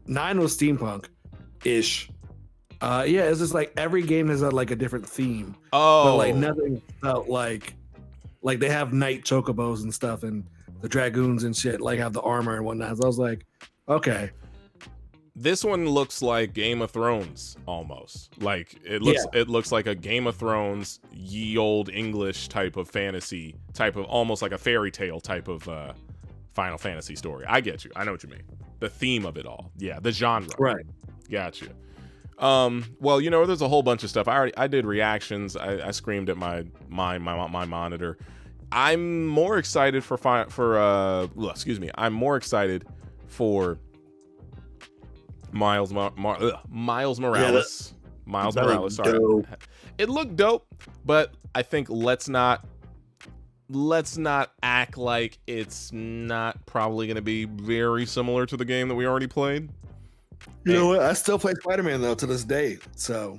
9 was steampunk ish. Yeah, it's just like every game has like a different theme. Oh, But like nothing felt like they have night chocobos and stuff, and the dragoons and shit like have the armor and whatnot. So I was like, okay. this one looks like Game of Thrones almost. Like it looks like a Game of Thrones ye old English type of fantasy, type of almost like a fairy tale type of Final Fantasy story. I get you. I know what you mean. The theme of it all. Yeah, the genre. Right. Gotcha. Well, you know, there's a whole bunch of stuff. I did reactions. I screamed at my monitor. I'm more excited I'm more excited for Miles Morales. Miles Morales. Sorry. Dope. It looked dope, but I think let's not act like it's not probably going to be very similar to the game that we already played. You know what? I still play Spider-Man though to this day. So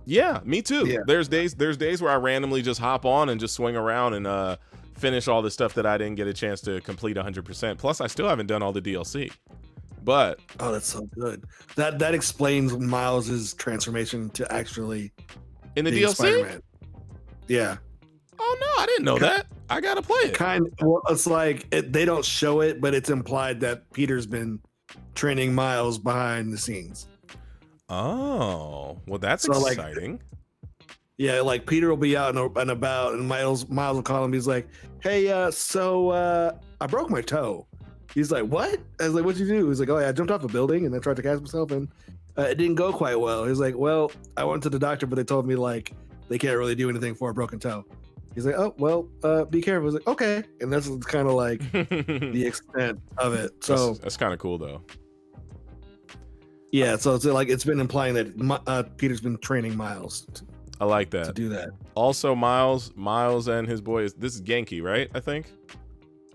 yeah, me too. Yeah. There's days where I randomly just hop on and just swing around and finish all the stuff that I didn't get a chance to complete 100%. Plus, I still haven't done all the DLC. But that's so good. That explains Miles's transformation to actually in the being DLC. Spider-Man. Yeah. Oh no, I didn't know that. I gotta play it. Well, it's like they don't show it, but it's implied that Peter's been training Miles behind the scenes. Oh, well, that's So, like, exciting. Yeah, like Peter will be out and about, and Miles will call him. He's like, "Hey, so I broke my toe." He's like, "What?" I was like, "What'd you do?" He's like, "Oh, yeah, I jumped off a building and then tried to cast myself, and it didn't go quite well." He's like, "Well, I went to the doctor, but they told me like they can't really do anything for a broken toe." He's like, "Oh, well, be careful." I was like, "Okay," and that's kind of like the extent of it. So that's kind of cool though. yeah, so it's like it's been implying that Peter's been training Miles I like to that. do that. Also, Miles and his boy this is Genki, right? I think.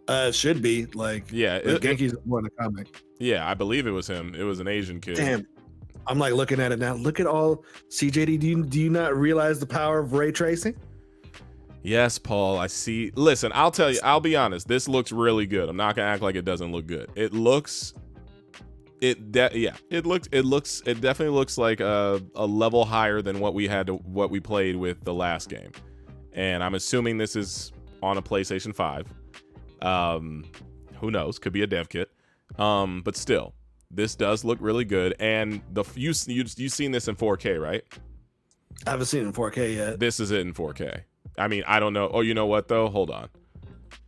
It should be like Yeah, Genki's more in the comic. yeah, I believe it was him. It was an Asian kid. Damn, I'm like looking at it now. Look at all CJD. Do you not realize the power of ray tracing? Yes, Paul, I see. Listen, I'll tell you, I'll be honest. This looks really good. I'm not gonna act like it doesn't look good. It definitely looks like a level higher than what we played with the last game. And I'm assuming this is on a PlayStation 5. Who knows? Could be a dev kit. But still, this does look really good. And you've seen this in 4K, right? I haven't seen it in 4K yet. This is it in 4K. I mean, I don't know. Oh, you know what though? Hold on.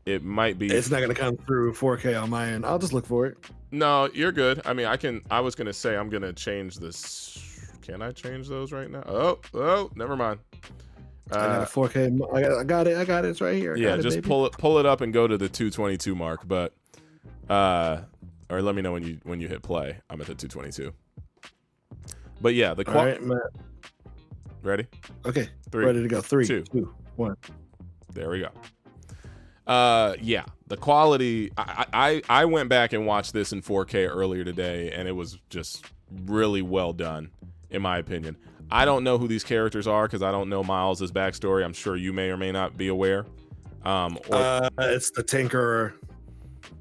It might be. It's not gonna come through 4K on my end. I'll just look for it. No, you're good. I mean, I was gonna say I'm gonna change this. Can I change those right now? Oh, never mind. I got a 4K. I got it. It's right here. Yeah, just pull it up and go to the 222 mark. But or let me know when you hit play. I'm at the 222. But yeah, the All right, Matt. Ready? Okay. 3, ready to go. 3, 2, 2, 1. There we go. Yeah, the quality. I went back and watched this in 4K earlier today, and it was just really well done, in my opinion. I don't know who these characters are because I don't know Miles' backstory. I'm sure you may or may not be aware. It's the Tinkerer.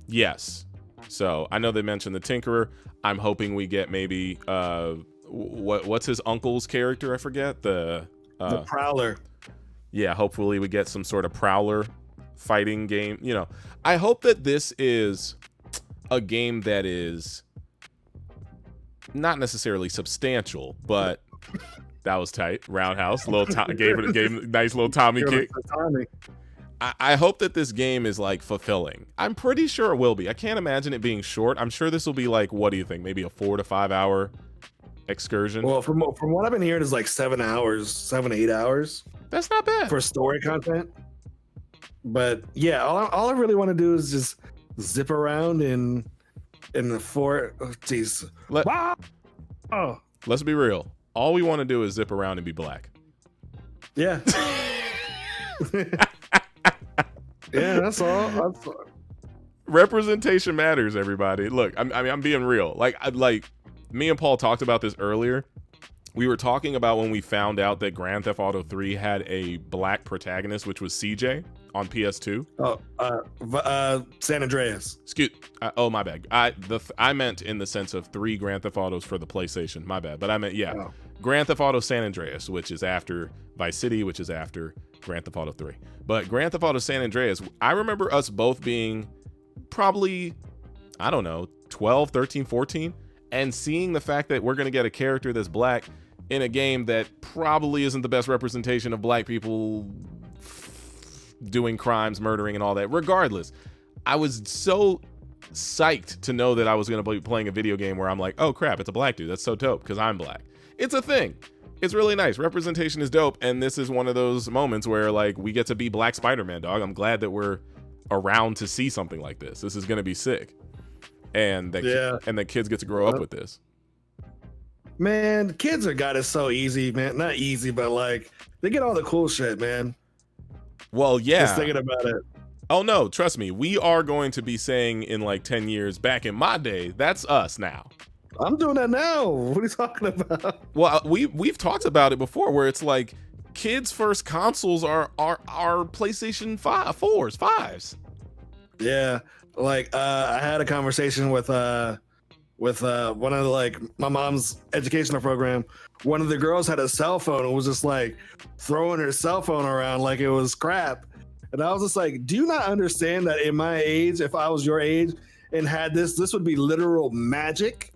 Yes. So I know they mentioned the Tinkerer. I'm hoping we get maybe what's his uncle's character? I forget The Prowler. Yeah, hopefully we get some sort of Prowler fighting game. You know, I hope that this is a game that is not necessarily substantial, but that was tight. Roundhouse, gave a nice little Tommy kick. I hope that this game is like fulfilling. I'm pretty sure it will be. I can't imagine it being short. I'm sure this will be like, what do you think? Maybe a 4 to 5 hour excursion. Well, from what I've been hearing, is like 7 to 8 hours. That's not bad for story content. But yeah, all I really want to do is just zip around in the fort. Oh, jeez. Let's be real. All we want to do is zip around and be black. Yeah. Yeah, that's all. Representation matters, everybody. Look, I'm being real. Like me and Paul talked about this earlier. We were talking about when we found out that Grand Theft Auto 3 had a black protagonist, which was CJ on PS2. San Andreas. Oh, my bad. I meant in the sense of 3 Grand Theft Autos for the PlayStation. My bad. But I meant, Grand Theft Auto San Andreas, which is after Vice City, which is after Grand Theft Auto 3. But Grand Theft Auto San Andreas, I remember us both being probably, I don't know, 12, 13, 14, and seeing the fact that we're going to get a character that's black in a game that probably isn't the best representation of black people doing crimes, murdering, and all that. Regardless, I was so psyched to know that I was going to be playing a video game where I'm like, oh crap, it's a black dude. That's so dope because I'm black. It's a thing. It's really nice. Representation is dope, and this is one of those moments where like we get to be Black Spider-Man, dog. I'm glad that we're around to see something like this. This is going to be sick, and that kids get to grow up with this. Man, kids are got it so easy, man. Not easy, but like they get all the cool shit, man. Well, yeah. Just thinking about it. Oh no, trust me. We are going to be saying in like 10 years, back in my day, that's us now. I'm doing that now. What are you talking about? Well, we've talked about it before, where it's like kids' first consoles are PlayStation 4s, 5s. Yeah, like I had a conversation with one of the, like my mom's educational program. One of the girls had a cell phone and was just like throwing her cell phone around like it was crap. And I was just like, do you not understand that in my age, if I was your age and had this would be literal magic?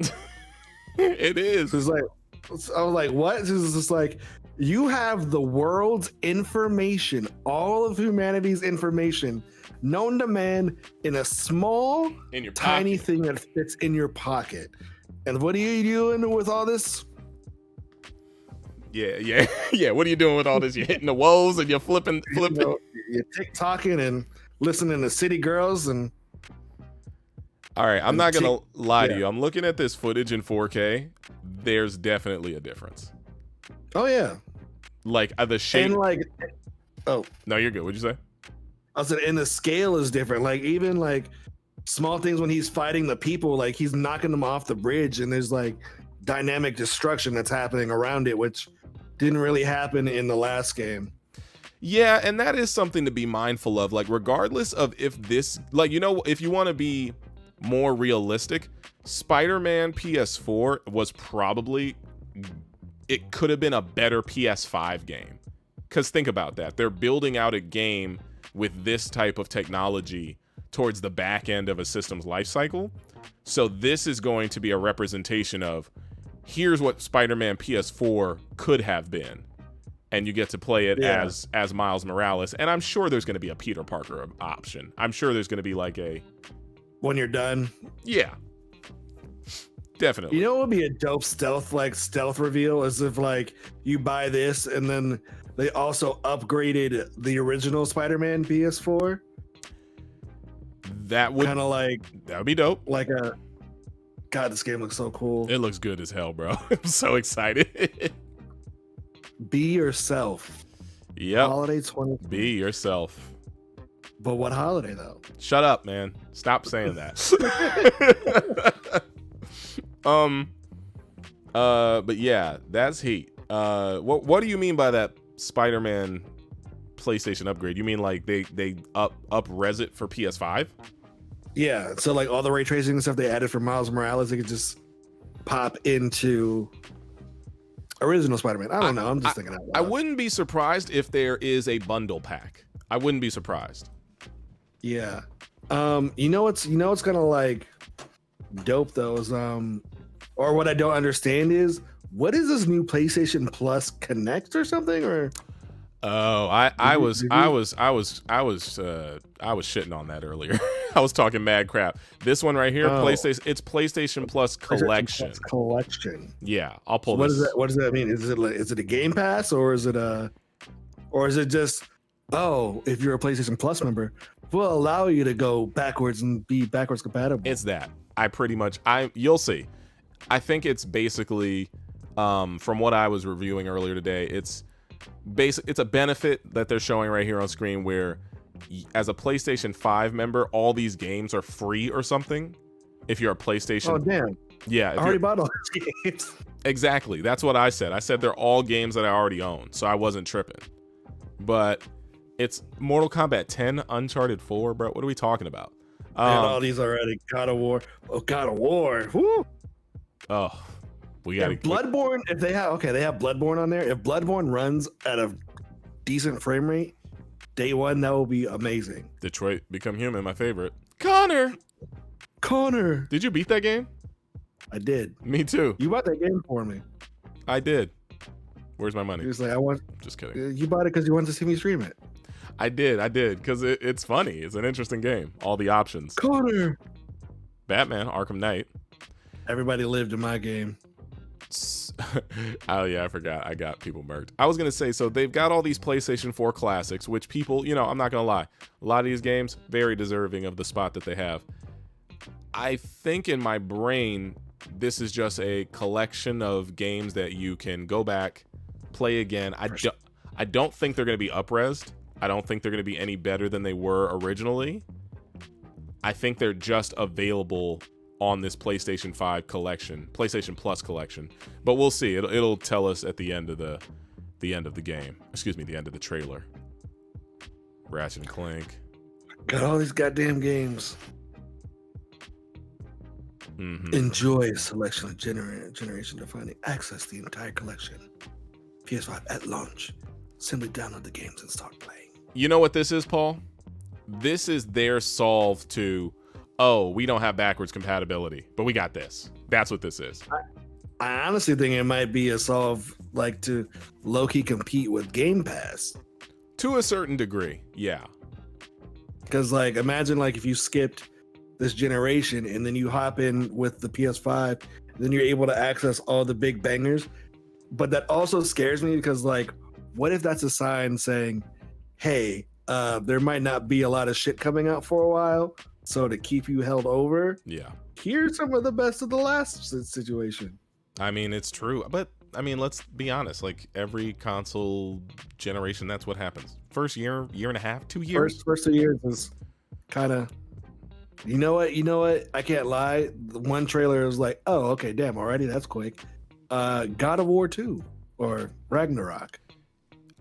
It is. It's like, I was like, what? It's just like, you have the world's information, all of humanity's information known to man in a small, tiny thing that fits in your pocket. And what are you doing with all this? Yeah. What are you doing with all this? You're hitting the woes and you're flipping. You're TikToking and listening to City Girls and. All right, I'm not gonna lie to you. I'm looking at this footage in 4K. There's definitely a difference. Oh yeah. Like the shape. And like, oh no, you're good. What'd you say? I said, and the scale is different. Like even like small things when he's fighting the people, like he's knocking them off the bridge, and there's like dynamic destruction that's happening around it, which didn't really happen in the last game. Yeah, and that is something to be mindful of. Like regardless of if this, like, you know, if you want to be more realistic, Spider-Man PS4 was probably, it could have been a better PS5 game. Because think about that. They're building out a game with this type of technology towards the back end of a system's life cycle. So this is going to be a representation of, here's what Spider-Man PS4 could have been. And you get to play it as Miles Morales. And I'm sure there's going to be a Peter Parker option. I'm sure there's going to be like a... when you're done. Yeah. Definitely. You know what would be a dope stealth reveal is if like you buy this and then they also upgraded the original Spider-Man PS4. That would kind of like, that would be dope. Like a, God, this game looks so cool. It looks good as hell, bro. I'm so excited. Be yourself. Yep. Holiday 20. Be yourself. But what holiday though? Shut up, man. Stop saying that. But yeah, that's heat. What do you mean by that Spider-Man PlayStation upgrade? You mean like they up res it for PS5? Yeah, so like all the ray tracing and stuff they added for Miles Morales, they could just pop into original Spider-Man. I don't know. I'm just thinking out loud. I wouldn't be surprised if there is a bundle pack. I wouldn't be surprised. Yeah. You know what's gonna like dope though is or what I don't understand is, what is this new PlayStation Plus Connect or something? Or I was shitting on that earlier. I was talking mad crap. This one right here, PlayStation Plus Collection. Collection. Yeah, I'll pull this. What does that mean? Is it a Game Pass or is it just, oh, if you're a PlayStation Plus member, we'll allow you to go backwards and be backwards compatible? It's that. You'll see. I think it's basically, from what I was reviewing earlier today, it's a benefit that they're showing right here on screen where as a PlayStation 5 member, all these games are free or something. If you're a PlayStation, Oh damn! yeah, I already bought all these games. exactly. That's what I said. I said they're all games that I already own, so I wasn't tripping. But it's Mortal Kombat 10, Uncharted 4, bro. What are we talking about? And all these already. God of War. Oh, God of War. Woo! Oh, we got Bloodborne. If they have they have Bloodborne on there. If Bloodborne runs at a decent frame rate, day one, that will be amazing. Detroit Become Human, my favorite. Connor, Did you beat that game? I did. Me too. You bought that game for me. I did. Where's my money? He was like, I want. Just kidding. You bought it because you wanted to see me stream it. I did, because it's funny. It's an interesting game. All the options. Connor. Batman, Arkham Knight. Everybody lived in my game. Oh yeah, I forgot. I got people murked. I was gonna say, so they've got all these PlayStation 4 classics, which people, I'm not gonna lie, a lot of these games very deserving of the spot that they have. I think in my brain, this is just a collection of games that you can go back, play again. I don't think they're gonna be up-resed. I don't think they're gonna be any better than they were originally. I think they're just available on this PlayStation 5 collection, PlayStation Plus collection. But we'll see. It'll tell us at the end of the game. Excuse me, the end of the trailer. Ratchet and Clank. Got all these goddamn games. Mm-hmm. Enjoy a selection of generation defining. Access the entire collection. PS5 at launch. Simply download the games and start playing. You know what this is, Paul? This is their solve to, oh, we don't have backwards compatibility, but we got this. That's what this is. I honestly think it might be a solve like to low-key compete with Game Pass. To a certain degree, yeah. Because like imagine like if you skipped this generation and then you hop in with the PS5, then you're able to access all the big bangers. But that also scares me because like, what if that's a sign saying, hey, there might not be a lot of shit coming out for a while, so to keep you held over, yeah, here's some of the best of the last situation. I mean, it's true, but I mean, let's be honest. Like every console generation, that's what happens. First year and a half, 2 years. First 2 years is kind of. You know what? I can't lie. The one trailer was like, oh, okay, damn, already that's quick. God of War 2 or Ragnarok.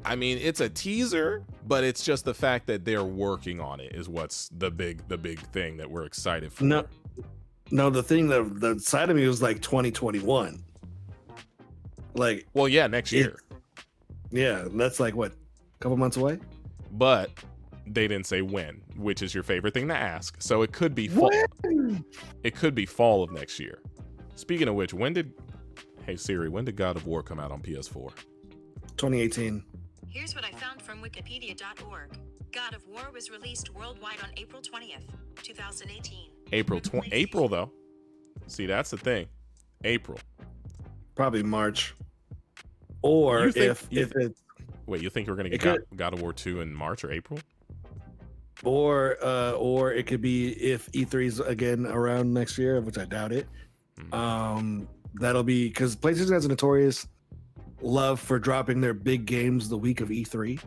I mean, it's a teaser, but it's just the fact that they're working on it is what's the big thing that we're excited for. No, the thing that the side of me was like 2021. Like, well, yeah, next year. Yeah, that's like what, a couple months away. But they didn't say when, which is your favorite thing to ask. So it could be fall. It could be fall of next year. Speaking of which, hey Siri, when did God of War come out on PS4? 2018. Here's what I found from wikipedia.org. God of War was released worldwide on April 20th, 2018. April though. See, that's the thing. April. Probably March. Or if it's wait, you think we're gonna get God of War 2 in March or April? Or it could be if E3's again around next year, which I doubt it. Mm-hmm. That'll be because PlayStation has a notorious love for dropping their big games the week of E3.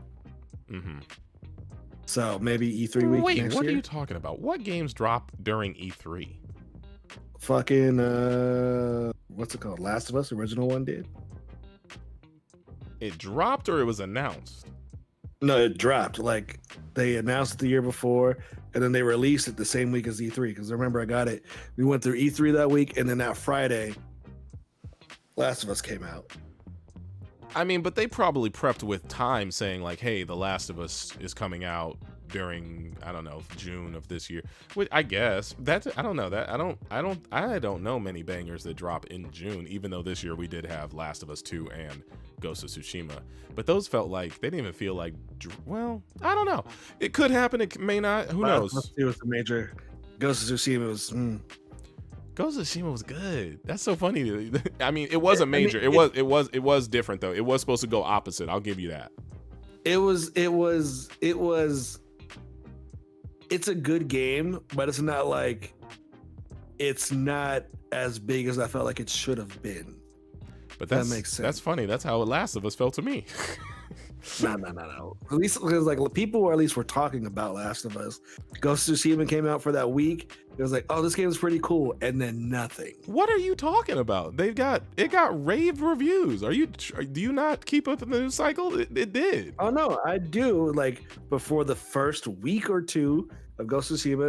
Mm-hmm. So maybe E3 week Wait, next what year. are you talking about? What games drop during E3? Fucking what's it called? Last of Us original one did. It dropped or it was announced? No, it dropped. Like they announced it the year before, and then they released it the same week as E3. Because I remember I got it. We went through E3 that week, and then that Friday, Last of Us came out. I mean, but they probably prepped with time, saying like, "Hey, The Last of Us is coming out during June of this year." Which I guess I don't know many bangers that drop in June. Even though this year we did have Last of Us 2 and Ghost of Tsushima, but those felt like they didn't even feel like. Well, I don't know. It could happen. It may not. Who knows? It was a major. Ghost of Tsushima was. Ghost of Tsushima was good. That's so funny. I mean, it wasn't major. It was different though. It was supposed to go opposite. I'll give you that. It was. It's a good game, but it's not like. It's not as big as I felt like it should have been. But that makes sense. That's funny. That's how Last of Us felt to me. No. At least because like people at least were talking about Last of Us. Ghost of Tsushima came out for that week. It was like, oh, this game is pretty cool, and then nothing. What are you talking about? It got rave reviews. Do you not keep up in the news cycle? It did. Oh no, I do. Like before the first week or two of Ghost of Tsushima,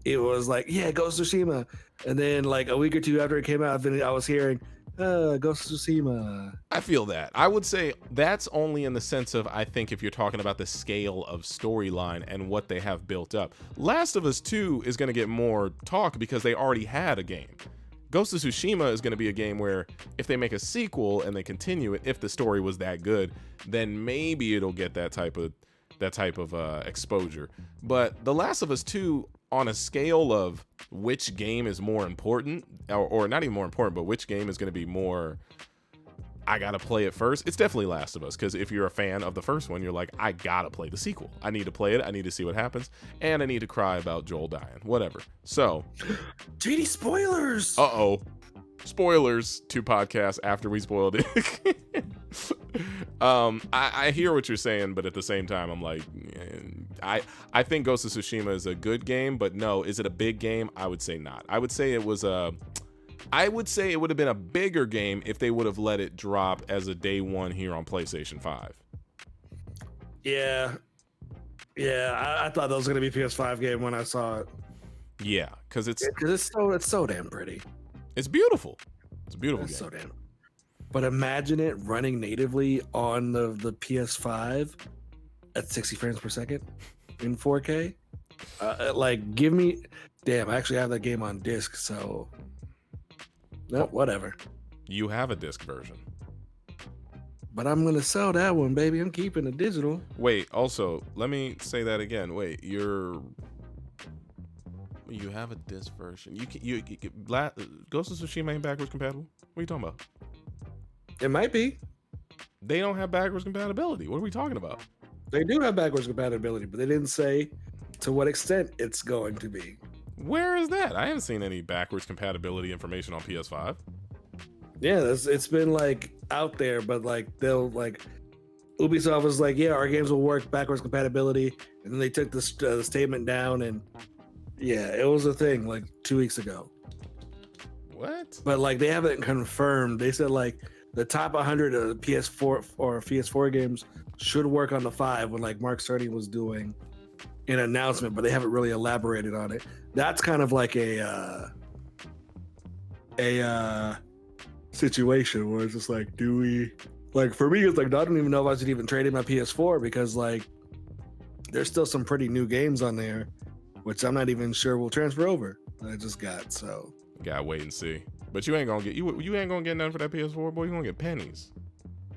it was like, yeah, Ghost of Tsushima, and then like a week or two after it came out, then I was hearing, Ghost of Tsushima. I feel that. I would say that's only in the sense of, I think if you're talking about the scale of storyline and what they have built up. Last of Us 2 is going to get more talk because they already had a game. Ghost of Tsushima is going to be a game where if they make a sequel and they continue it, if the story was that good, then maybe it'll get that type of exposure. But The Last of Us 2, on a scale of which game is more important, or not even more important, but which game is going to be more, I gotta play it first, it's definitely Last of Us. Because if you're a fan of the first one, you're like, I gotta play the sequel. I need to play it. I need to see what happens. And I need to cry about Joel dying. Whatever. So. JD, spoilers! Uh-oh. Spoilers to podcasts after we spoiled it. I hear what you're saying, but at the same time, I'm like, I think Ghost of Tsushima is a good game, but no, is it a big game? I would say not. I would say it would have been a bigger game if they would have let it drop as a day one here on PlayStation 5. Yeah, I thought that was gonna be a PS5 game when I saw it. Yeah, because it's so damn pretty. It's beautiful. It's a beautiful game. So damn. But imagine it running natively on the PS5 at 60 frames per second in 4K. Give me. Damn, I actually have that game on disc, so. No, whatever. You have a disc version. But I'm gonna sell that one, baby. I'm keeping the digital. Wait, also, let me say that again. Wait, you have a disc version. Ghost of Tsushima ain't backwards compatible? What are you talking about? It might be. They don't have backwards compatibility. What are we talking about? They do have backwards compatibility, but they didn't say to what extent it's going to be. Where is that? I haven't seen any backwards compatibility information on PS5. Yeah, it's been out there, but they'll Ubisoft was like, yeah, our games will work backwards compatibility, and then they took the statement down, and yeah, it was a thing 2 weeks ago. What? But they haven't confirmed. They said the top 100 of PS4 or PS4 games should work on the 5 when Mark Cerny was doing an announcement, but they haven't really elaborated on it. That's kind of a situation where it's just do we for me it's I don't even know if I should even trade in my PS4 because there's still some pretty new games on there which I'm not even sure will transfer over that I just got, so gotta wait and see. But you ain't gonna get nothing for that PS4, boy. You gonna get pennies.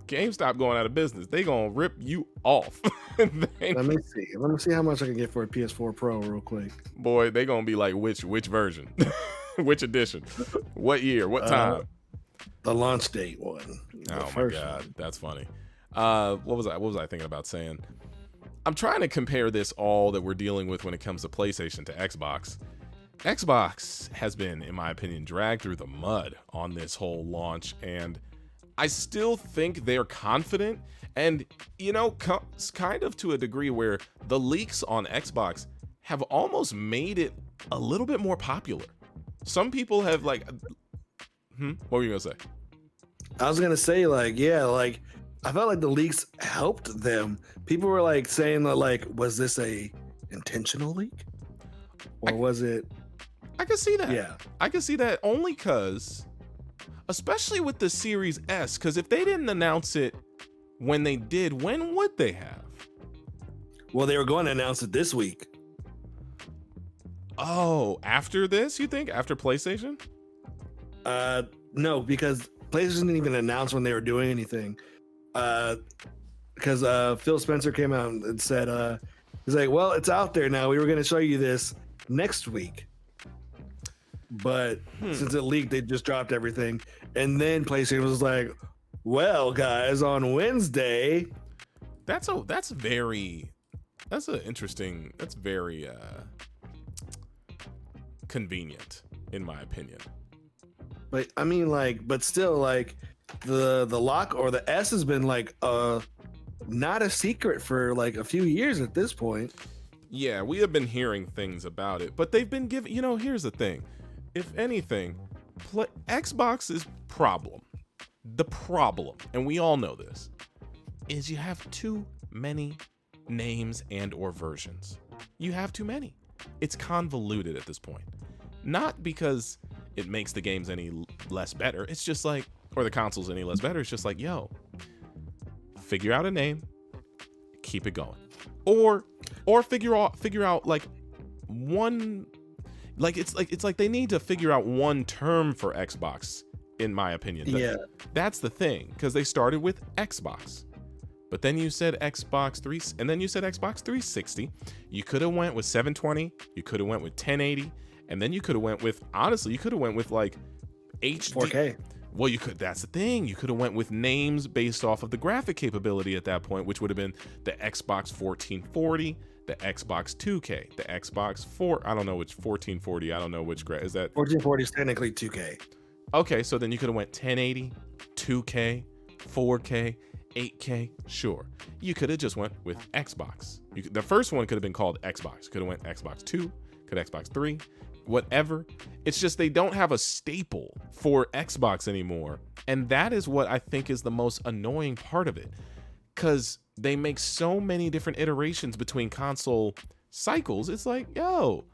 GameStop going out of business. They gonna rip you off. Let me see how much I can get for a PS4 Pro real quick. Boy, they gonna be which version, which edition, what year, what time? The launch date one. Oh my god, that's funny. What was I thinking about saying? I'm trying to compare this all that we're dealing with when it comes to PlayStation to Xbox. Xbox has been, in my opinion, dragged through the mud on this whole launch, and I still think they're confident, and kind of to a degree where the leaks on Xbox have almost made it a little bit more popular. Some people have what were you gonna say? I was gonna say I felt like the leaks helped them. People were saying that was this a intentional leak, or was it? I can see that. Yeah, I can see that only because, especially with the Series S, because if they didn't announce it when they did, when would they have? Well, they were going to announce it this week. Oh, after this, you think? After PlayStation? No, because PlayStation didn't even announce when they were doing anything. Because Phil Spencer came out and said, he's like, well, it's out there now. We were going to show you this next week. But since it leaked, they just dropped everything. And then PlayStation was like, well, guys, on Wednesday. That's very convenient, in my opinion. But I mean, but still, the lock or the S has been not a secret for like a few years at this point. Yeah, we have been hearing things about it, but they've been given, here's the thing. If anything, Xbox's problem, the problem, and we all know this, is you have too many names and or versions. You have too many. It's convoluted at this point. Not because it makes the games any less better. It's just like, or the consoles any less better. It's just like, yo, figure out a name, keep it going. Or figure out like one, like it's like they need to figure out one term for Xbox, in my opinion. Yeah. That's the thing, because they started with Xbox. But then you said Xbox 3, and then you said Xbox 360. You could have went with 720. You could have went with 1080, and then you could have went with, honestly, you could have went with like HD. 4K. Well, you could. That's the thing. You could have went with names based off of the graphic capability at that point, which would have been the Xbox 1440, the Xbox 2K, the Xbox 4. I don't know which 1440. I don't know which is that. 1440 is technically 2K. Okay, so then you could have went 1080, 2K, 4K. 8K, sure. You could have just went with Xbox. The first one could have been called Xbox. Could have went Xbox 2, could have Xbox 3, whatever. It's just they don't have a staple for Xbox anymore. And that is what I think is the most annoying part of it. Because they make so many different iterations between console cycles. It's like, yo,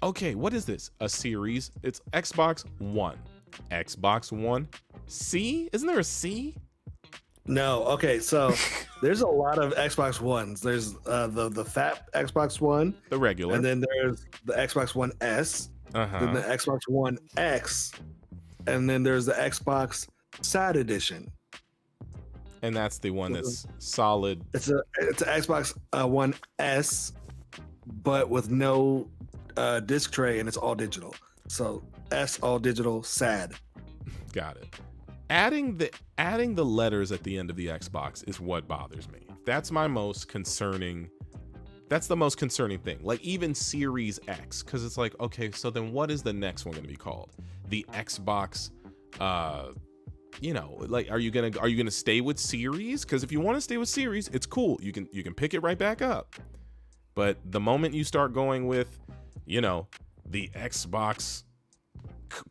okay, what is this? A series? It's Xbox One. Xbox One C? Isn't there a C? No, okay, so there's a lot of Xbox Ones. There's the fat Xbox One, the regular, and then there's the Xbox One S, then the Xbox One X, and then there's the Xbox Sad Edition. And that's the one that's solid. It's an Xbox One S, but with no disc tray, and it's all digital. So S all digital, sad. Got it. Adding the letters at the end of the Xbox is what bothers me. That's the most concerning thing. Like even Series X, because it's like, okay, so then what is the next one going to be called? The Xbox, like are you gonna stay with Series? Because if you want to stay with Series, it's cool. You can pick it right back up. But the moment you start going with, the Xbox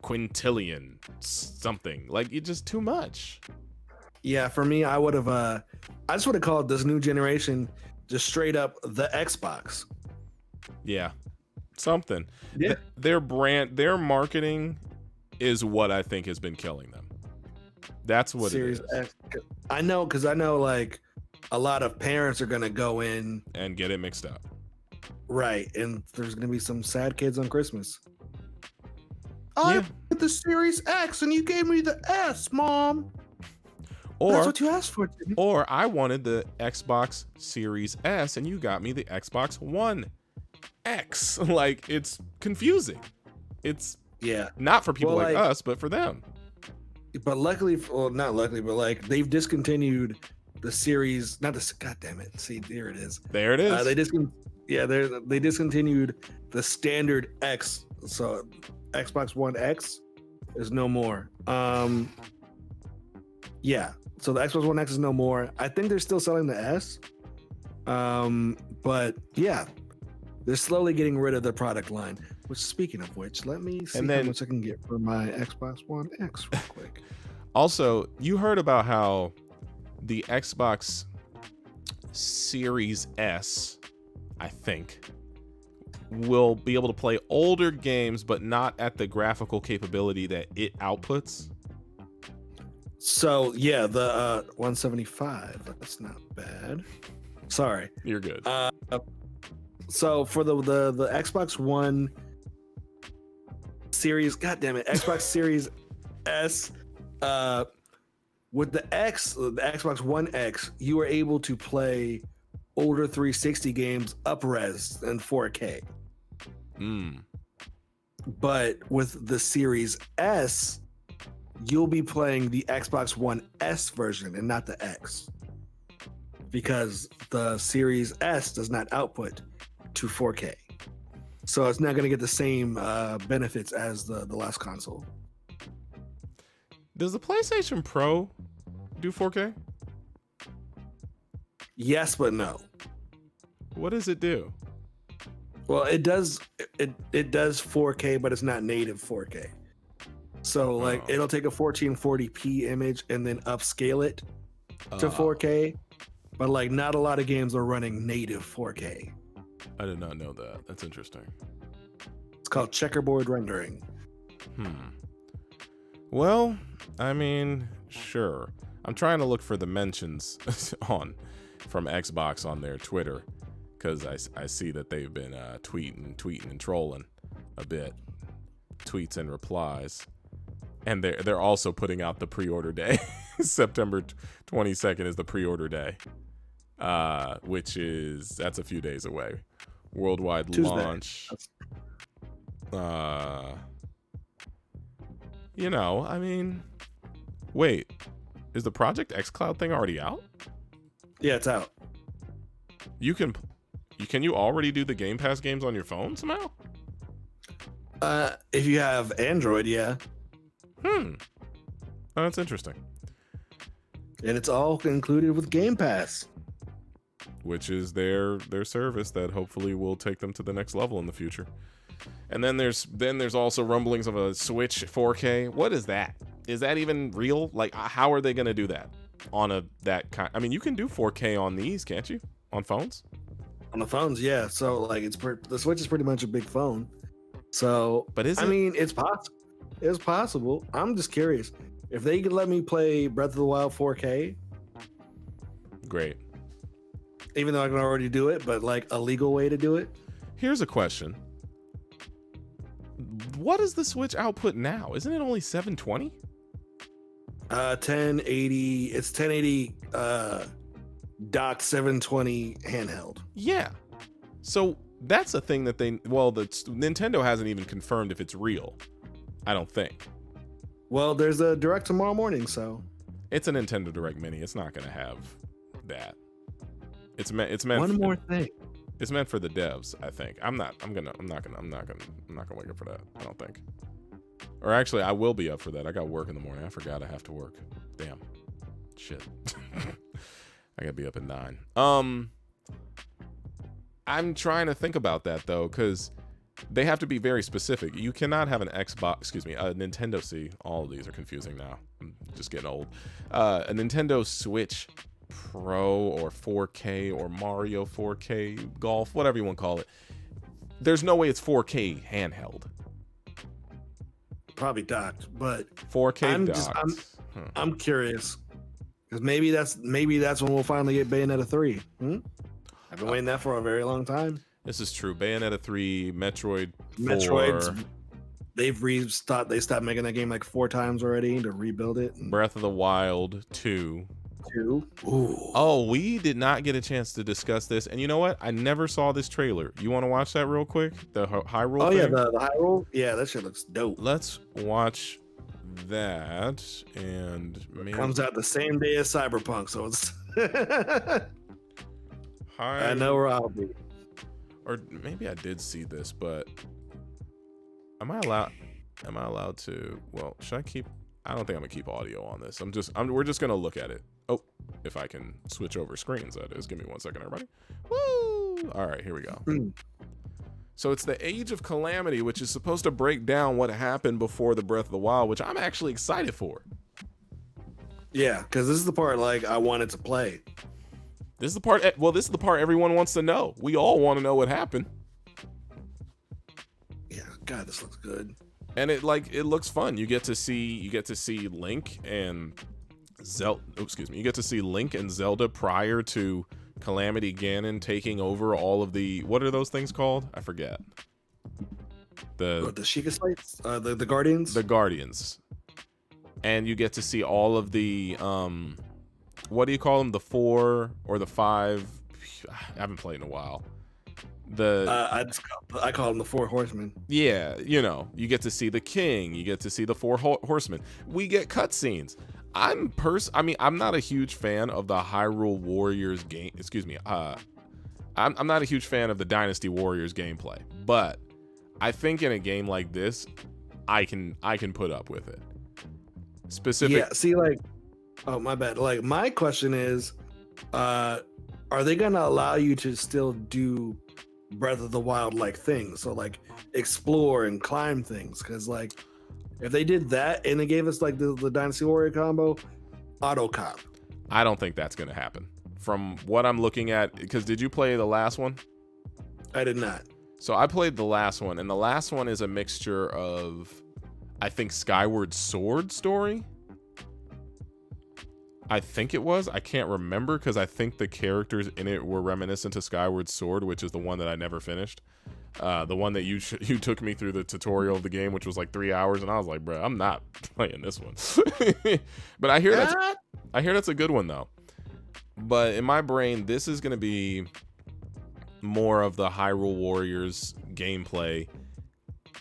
quintillion something, like it's just too much. Yeah, for me, I just would have called this new generation just straight up the Xbox. Yeah, something. Yeah. Their marketing is what I think has been killing them. That's what Series it is. X. I know, because I know like a lot of parents are gonna go in and get it mixed up. Right, and there's gonna be some sad kids on Christmas. I wanted the Series X and you gave me the S, Mom. That's what you asked for. Or I wanted the Xbox Series S and you got me the Xbox One X. Like, it's confusing. It's not for people like us, but for them. But luckily, well, not luckily, but like they've discontinued the Series. Not the. God damn it! See, there it is. There it is. They discontinued the standard X. So Xbox One X is no more. So the Xbox One X is no more. I think they're still selling the S. But yeah, they're slowly getting rid of the product line. Which, speaking of which, let me see how much I can get for my Xbox One X real quick. Also, you heard about how the Xbox Series S, I think, will be able to play older games, but not at the graphical capability that it outputs. So yeah, the 175. That's not bad. Sorry, you're good. So for the Xbox One Series, God damn it, Xbox Series S, with the Xbox One X, you were able to play older 360 games up-res in 4K. But with the Series S, you'll be playing the Xbox One S version and not the X, because the Series S does not output to 4K. So it's not going to get the same benefits as the last console. Does the PlayStation Pro do 4K? Yes, but no. What does it do? Well, it does 4K, but it's not native 4K. So like Oh. it'll take a 1440p image and then upscale it to 4K. But like not a lot of games are running native 4K. I did not know that. That's interesting. It's called checkerboard rendering. Well, I mean, sure. I'm trying to look for the mentions from Xbox on their Twitter, because I see that they've been tweeting and trolling a bit, tweets and replies, and they're also putting out the pre-order day. September 22nd is the pre-order day, that's a few days away. Worldwide Tuesday. launch. I mean, wait, is the Project xCloud thing already out? Yeah, it's out. Can you already do the Game Pass games on your phone somehow? If you have Android, yeah. Oh, that's interesting. And it's all included with Game Pass. Which is their service that hopefully will take them to the next level in the future. And then there's also rumblings of a Switch 4K. What is that? Is that even real? Like, how are they going to do that on that kind? I mean, you can do 4K on these, can't you? On phones? On the phones, yeah. So like the Switch is pretty much a big phone. So, but I mean, it's possible. It's possible. I'm just curious if they could let me play Breath of the Wild 4K. Great. Even though I can already do it, but like a legal way to do it. Here's a question. What is the Switch output now? Isn't it only 720? 1080. It's 1080 docked 720 handheld. Yeah. So that's a thing that Nintendo hasn't even confirmed if it's real. I don't think. Well, there's a direct tomorrow morning, so it's a Nintendo Direct Mini. It's not going to have that. It's meant. One more thing. It's meant for the devs, I think. I'm not gonna wake up for that. I don't think. Or actually, I will be up for that. I got work in the morning. I forgot I have to work. Damn. Shit. I gotta be up at 9. I'm trying to think about that though, because they have to be very specific. You cannot have a Nintendo. See, all of these are confusing now. I'm just getting old. A Nintendo Switch Pro or 4K or Mario 4K Golf, whatever you want to call it. There's no way it's 4K handheld. Probably docked, but 4K docked. I'm curious because maybe that's when we'll finally get Bayonetta 3. I've been waiting that for a very long time. This is true. Bayonetta 3, Metroid 4. Metroid's they stopped making that game like 4 times already to rebuild it. Breath of the Wild 2. Ooh. Oh, we did not get a chance to discuss this. And you know what? I never saw this trailer. You want to watch that real quick? The Hyrule thing? Yeah, the Hyrule? Yeah, that shit looks dope. Let's watch that. And maybe... comes out the same day as Cyberpunk, so it's... I know where I'll be. Or maybe I did see this, but... Am I allowed to... Well, should I keep... I don't think I'm gonna keep audio on this. We're just gonna look at it. Oh, if I can switch over screens, that is. Give me 1 second, everybody. Woo! All right, here we go. So it's the Age of Calamity, which is supposed to break down what happened before the Breath of the Wild, which I'm actually excited for. Yeah, because this is the part like I wanted to play. This is the part. Well, this is the part everyone wants to know. We all want to know what happened. Yeah, God, this looks good. And it looks fun. You get to see Link and Zelda. You get to see Link and Zelda prior to Calamity Ganon taking over all of the, what are those things called? I forget. The Sheikah Slates? The Guardians? The Guardians. And you get to see all of the what do you call them? The 4 or the 5? I haven't played in a while. I call them the 4 horsemen. Yeah, you get to see the king, you get to see the 4 horsemen. We get cutscenes. I'm not a huge fan of the Hyrule Warriors game. I'm not a huge fan of the Dynasty Warriors gameplay, but I think in a game like this, I can put up with it. Yeah, see, like, oh my bad. Like, my question is, are are they gonna allow you to still do Breath of the Wild like things? So like explore and climb things, because like if they did that and they gave us like the Dynasty Warrior combo, auto cop. I don't think that's going to happen. From what I'm looking at, because did you play the last one? I did not. So I played the last one, and the last one is a mixture of, I think, Skyward Sword story. I think it was. I can't remember because I think the characters in it were reminiscent to Skyward Sword, which is the one that I never finished. The one that you took me through the tutorial of the game, which was like 3 hours, and I was like, bro, I'm not playing this one. But I hear that's a good one though. But in my brain, this is gonna be more of the Hyrule Warriors gameplay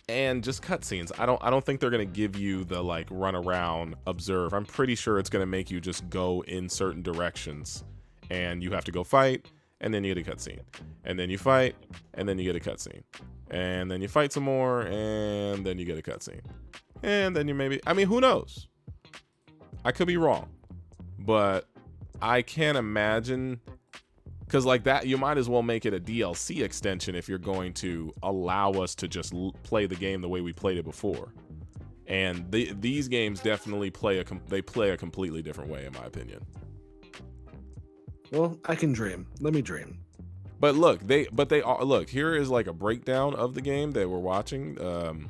and just cutscenes. I don't think they're gonna give you the like run around, observe. I'm pretty sure it's gonna make you just go in certain directions, and you have to go fight. And then you get a cutscene, and then you fight, and then you get a cutscene, and then you fight some more, and then you get a cutscene, and then you maybe, I mean, who knows? I could be wrong, but I can't imagine, because like that, you might as well make it a DLC extension if you're going to allow us to just play the game the way we played it before. And these games definitely play a completely different way, in my opinion. Well, I can dream. Let me dream. But look, look, here is like a breakdown of the game that we're watching. The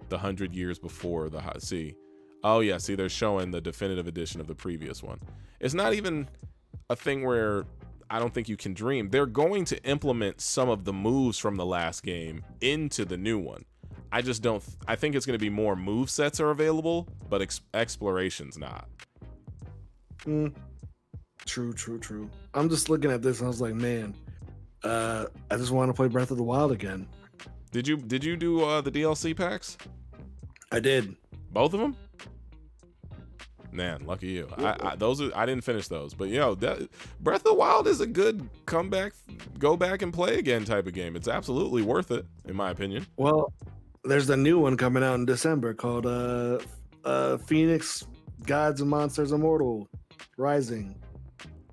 100 years before the see. Oh yeah, see, they're showing the definitive edition of the previous one. It's not even a thing where I don't think you can dream. They're going to implement some of the moves from the last game into the new one. I just don't. I think it's going to be more move sets are available, but exploration's not. True. I'm just looking at this and I was like, man, I just want to play Breath of the Wild again. Did you do the DLC packs? I did. Both of them? Man, lucky you. I didn't finish those, but Breath of the Wild is a good comeback, go back and play again type of game. It's absolutely worth it, in my opinion. Well, there's a new one coming out in December called Phoenix Gods and Monsters Immortal Rising.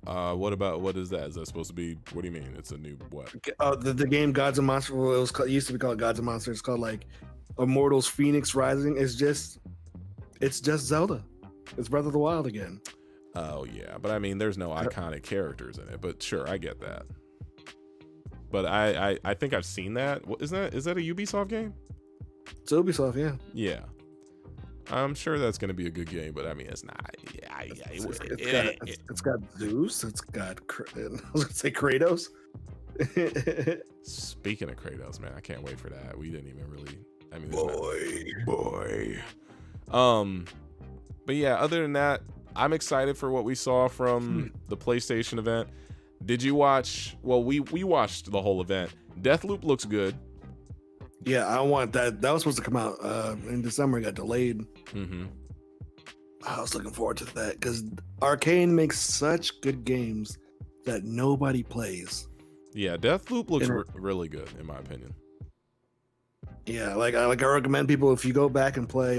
What is that? Is that supposed to be? What do you mean? It's a new what? The game Gods and Monsters. Well, it used to be called Gods and Monsters. It's called like Immortals Phoenix Rising. It's just Zelda. It's Breath of the Wild again. Oh yeah, but I mean, there's no iconic characters in it. But sure, I get that. But I think I've seen that. Is that a Ubisoft game? It's Ubisoft, yeah. Yeah. I'm sure that's going to be a good game, but I mean, it's not. It's got Zeus. It's got I was going to say Kratos. Speaking of Kratos, man, I can't wait for that. We didn't even really. I mean, boy. But yeah, other than that, I'm excited for what we saw from the PlayStation event. Did you watch? Well, we watched the whole event. Deathloop looks good. Yeah, I want that. That was supposed to come out in December. It got delayed. Mm-hmm. I was looking forward to that because Arcane makes such good games that nobody plays. Yeah, Deathloop looks really good in my opinion. Yeah, I recommend people, if you go back and play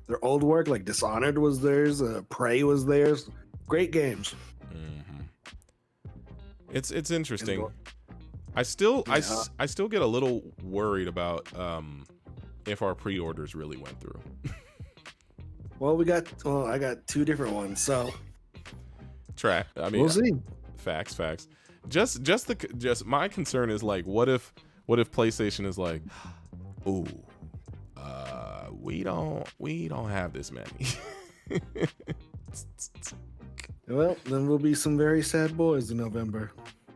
their old work, like Dishonored was theirs, Prey was theirs. Great games. Mm-hmm. It's interesting. I still get a little worried about if our pre-orders really went through. Well, I got two different ones, so I mean, we'll see. Facts. Just my concern is like, what if PlayStation is like, ooh, we don't have this many. Well, then we'll be some very sad boys in November.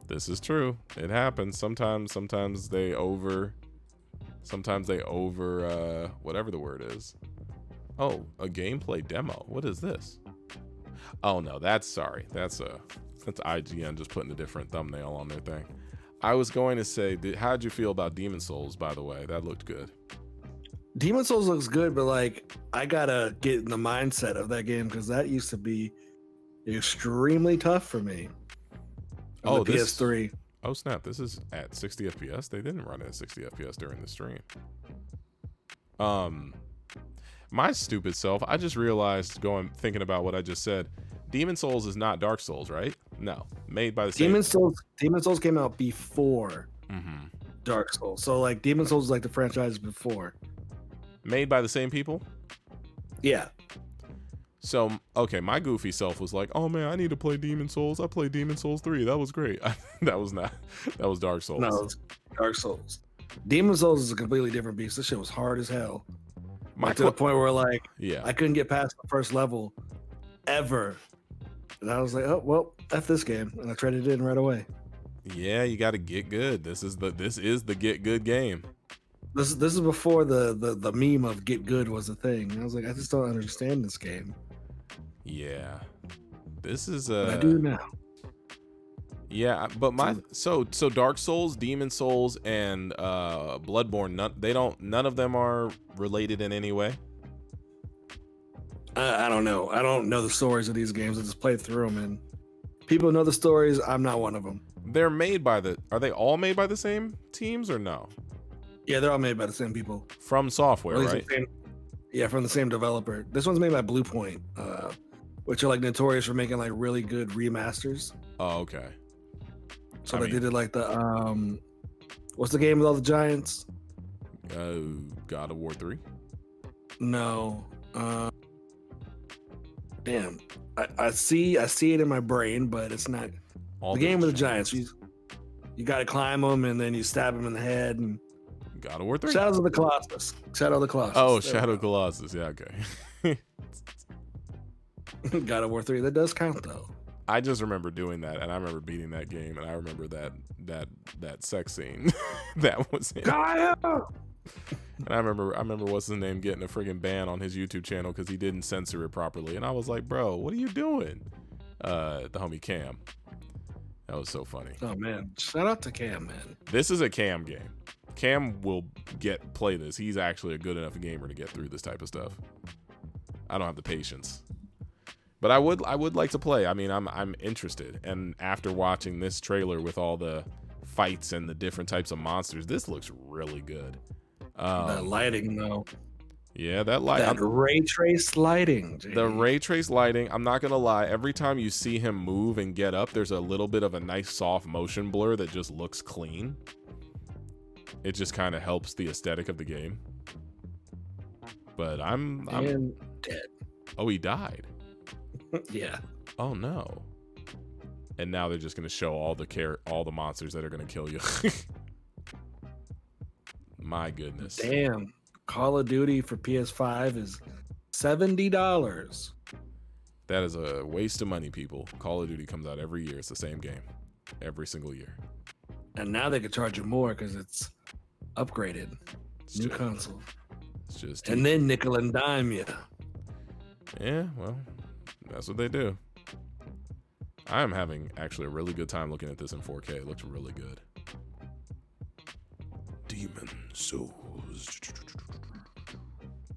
This is true. It happens. Sometimes they over whatever the word is. Oh, a gameplay demo. What is this? Oh no, that's IGN just putting a different thumbnail on their thing. I was going to say, how'd you feel about Demon Souls, by the way? That looked good. Demon Souls looks good, but like I gotta get in the mindset of that game because that used to be extremely tough for me. On the PS3. Oh snap! This is at 60 FPS. They didn't run it at 60 FPS during the stream. My stupid self. I just realized thinking about what I just said. Demon Souls is not Dark Souls, right? No, made by the same. Demon Souls came out before Dark Souls. So like Demon Souls is like the franchise before. Made by the same people? Yeah. So, okay, my goofy self was like, oh man, I need to play Demon Souls. I played Demon Souls 3. That was great. That was Dark Souls. No, it's Dark Souls. Demon Souls is a completely different beast. This shit was hard as hell. To the point where like, I couldn't get past the first level ever. And I was like, oh, well, F this game. And I traded it in right away. Yeah, you got to get good. This is the get good game. This is before the meme of get good was a thing. And I was like, I just don't understand this game. Yeah, this is I do now. Yeah, but so Dark Souls, Demon Souls, and Bloodborne, none of them are related in any way. I don't know. I don't know the stories of these games. I just played through them, and people know the stories. I'm not one of them. They're made by are they all made by the same teams or no? Yeah, they're all made by the same people. From Software, right? From the same developer. This one's made by Bluepoint, which are like notorious for making like really good remasters. Oh, okay. So they did like the what's the game with all the giants? God of War 3. No. Damn. I see it in my brain, but it's not the game with the giants. You got to climb them and then you stab them in the head. And God of War 3. Shadow of the Colossus. Oh, Shadow of the Colossus. Yeah, okay. God of War 3. That does count though. I just remember doing that, and I remember beating that game, and I remember that sex scene that was in. And I remember what's his name getting a friggin' ban on his YouTube channel because he didn't censor it properly, and I was like, bro, what are you doing? The homie Cam. That was so funny. Oh man, shout out to Cam, man. This is a Cam game. Cam will play this. He's actually a good enough gamer to get through this type of stuff. I don't have the patience. But I would like to play. I mean, I'm interested. And after watching this trailer with all the fights and the different types of monsters, this looks really good. That lighting, though. Yeah, that light. That ray trace lighting. Dude. The ray trace lighting. I'm not gonna lie. Every time you see him move and get up, there's a little bit of a nice soft motion blur that just looks clean. It just kind of helps the aesthetic of the game. But I'm dead. Oh, he died. Yeah. Oh no. And now they're just gonna show all the monsters that are gonna kill you. My goodness. Damn. Call of Duty for PS5 is $70. That is a waste of money, people. Call of Duty comes out every year. It's the same game. Every single year. And now they could charge you more because it's upgraded. New console. It's just and then nickel and dime you. Yeah, well, that's what they do. I am having actually a really good time looking at this in 4K. It looks really good. Demon Souls.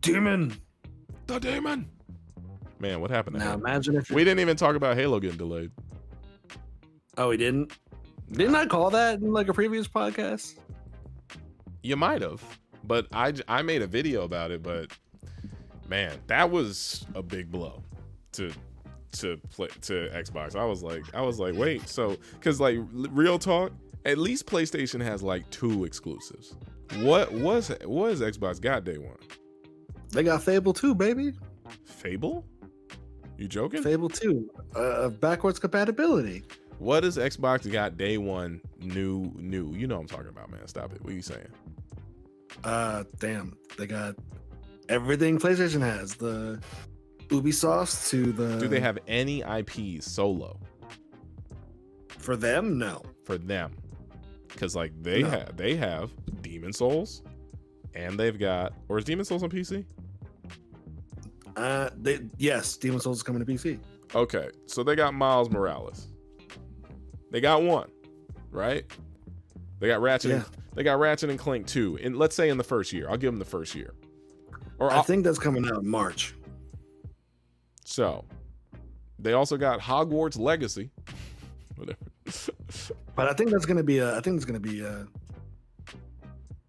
Demon. The demon. Man, what happened to now him? Imagine if we didn't even talk about Halo getting delayed. Oh, we didn't? Didn't I call that in like a previous podcast? You might have, but I made a video about it. But man, that was a big blow to Xbox. I was like, wait, so because like real talk, at least PlayStation has like 2 exclusives. What was Xbox got day one? They got Fable 2, baby. Fable? You joking? Fable 2, backwards compatibility. What does Xbox got day one new? You know what I'm talking about, man. Stop it. What are you saying? Damn. They got everything PlayStation has. The Ubisoft to the... Do they have any IPs solo? For them? No. For them. Because like they have Demon Souls, and they've got... Or is Demon Souls on PC? Yes, Demon Souls is coming to PC. Okay, so they got Miles Morales. They got one, right? They got Ratchet. Yeah. They got Ratchet and Clank 2. And let's say in the first year. I'll give them the first year. Or I think that's coming out in March. So, they also got Hogwarts Legacy. Whatever. But I think that's gonna be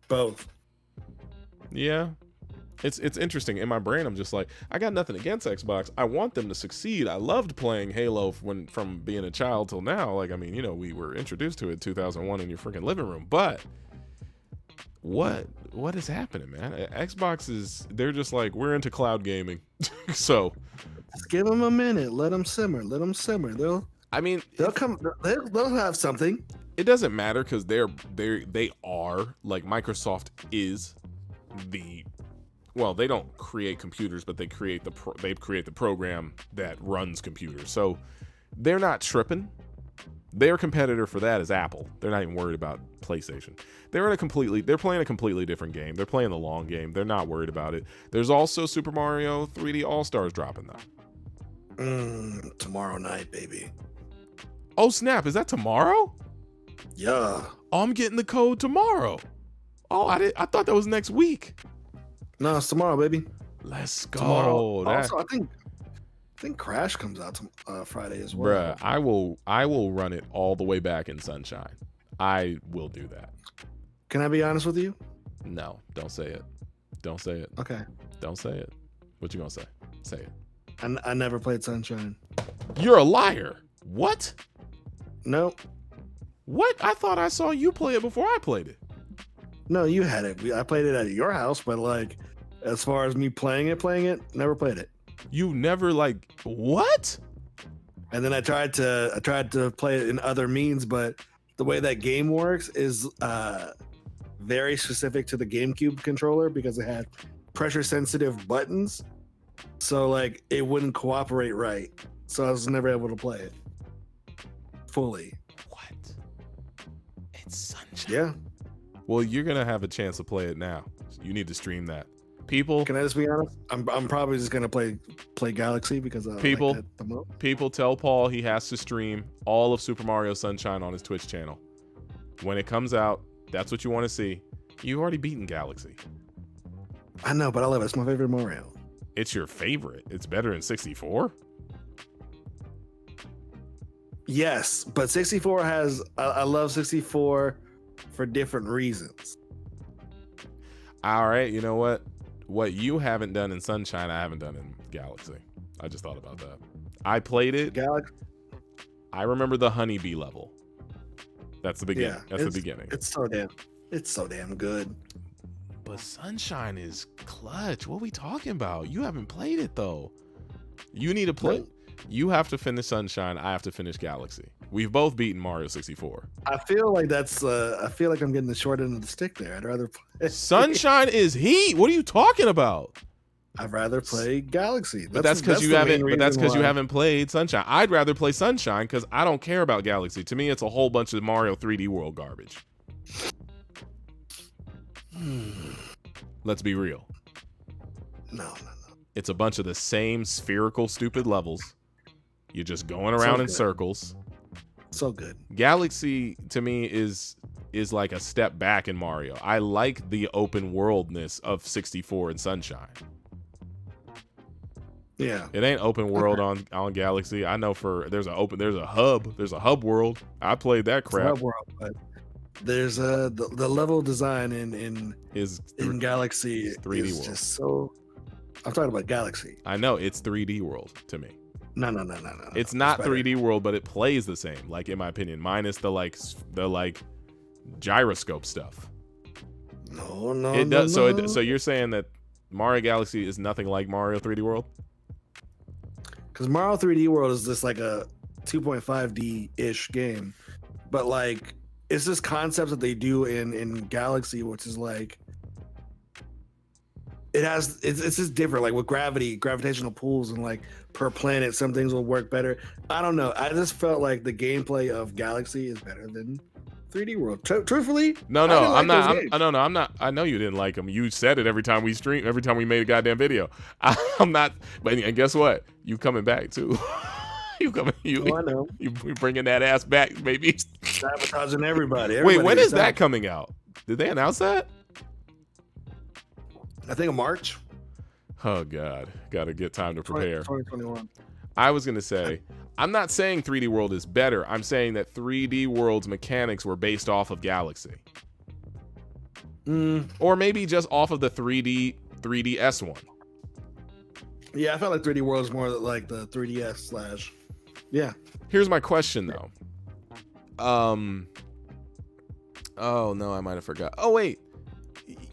both. Yeah. It's interesting. In my brain, I'm just like, I got nothing against Xbox. I want them to succeed. I loved playing Halo from being a child till now. Like, I mean, you know, we were introduced to it in 2001 in your freaking living room. But what is happening, man? Xbox they're just like, we're into cloud gaming. So just give them a minute. Let them simmer. They'll come. They'll have something. It doesn't matter because they are like Microsoft is the. Well, they don't create computers, but they create the program that runs computers. So they're not tripping. Their competitor for that is Apple. They're not even worried about PlayStation. They're playing a completely different game. They're playing the long game. They're not worried about it. There's also Super Mario 3D All-Stars dropping though. Tomorrow night, baby. Oh snap! Is that tomorrow? Yeah. Oh, I'm getting the code tomorrow. Oh, I thought that was next week. No, it's tomorrow, baby. Let's go. Tomorrow. Also, I think Crash comes out Friday as well. Bruh, I will run it all the way back in Sunshine. I will do that. Can I be honest with you? No, don't say it. Don't say it. Okay. Don't say it. What you gonna say? Say it. I never played Sunshine. You're a liar. What? Nope. What? I thought I saw you play it before I played it. No, you had it. I played it at your house, but like, as far as me playing it, never played it. You never what? And then I tried to play it in other means, but the way that game works is very specific to the GameCube controller because it had pressure sensitive buttons. So like it wouldn't cooperate right. So I was never able to play it fully. What? It's Sunshine. Yeah. Well, you're gonna have a chance to play it now. You need to stream that. People, can I just be honest? I'm probably just gonna play Galaxy because I people like that the most. People tell Paul he has to stream all of Super Mario Sunshine on his Twitch channel. When it comes out, that's what you want to see. You've already beaten Galaxy. I know, but I love it. It's my favorite Mario. It's your favorite. It's better than 64. Yes, but 64 has. I love 64 for different reasons. All right, you know what? What you haven't done in Sunshine, I haven't done in Galaxy. I just thought about that. I played it. Galaxy. I remember the honeybee level. That's the beginning. Yeah, that's the beginning. It's so damn good. But Sunshine is clutch. What are we talking about? You haven't played it though. You need to play. What? You have to finish Sunshine. I have to finish Galaxy. We've both beaten Mario 64. I feel like I feel like I'm getting the short end of the stick there. I'd rather play Sunshine is heat. What are you talking about? I'd rather play Galaxy. But that's because you haven't. But that's because you haven't played Sunshine. I'd rather play Sunshine because I don't care about Galaxy. To me, it's a whole bunch of Mario 3D World garbage. Let's be real. No. It's a bunch of the same spherical, stupid levels. You're just going around in circles. So good. Galaxy to me is like a step back in Mario. I like the open worldness of 64 and Sunshine. Yeah. It ain't open world on Galaxy. I know there's a hub world. I played that crap. Hub world, but there's the level design in Galaxy is 3D world. Just so. I'm talking about Galaxy. I know it's 3D world to me. No. It's not 3D world, but it plays the same. Like in my opinion, minus the gyroscope stuff. No. It does. No. So you're saying that Mario Galaxy is nothing like Mario 3D World? Because Mario 3D World is just like a 2.5D ish game, but like it's this concept that they do in Galaxy, which is like it's just different. Like with gravitational pulls, and like per planet, some things will work better. I don't know. I just felt like the gameplay of Galaxy is better than 3D World. Truthfully, I'm not. I know you didn't like them. You said it every time we made a goddamn video. I'm not. But and guess what? You coming back too. I know. You bringing that ass back, baby. Sabotaging everybody. Wait, when is that coming out? Did they announce that? I think in March. Oh God, gotta get time to prepare. 2021. I was gonna say, I'm not saying 3D World is better. I'm saying that 3D World's mechanics were based off of Galaxy. Or maybe just off of the 3D 3DS one. Yeah, I felt like 3D World is more like the 3DS slash. Yeah. Here's my question though. Oh no, I might have forgot. Oh wait.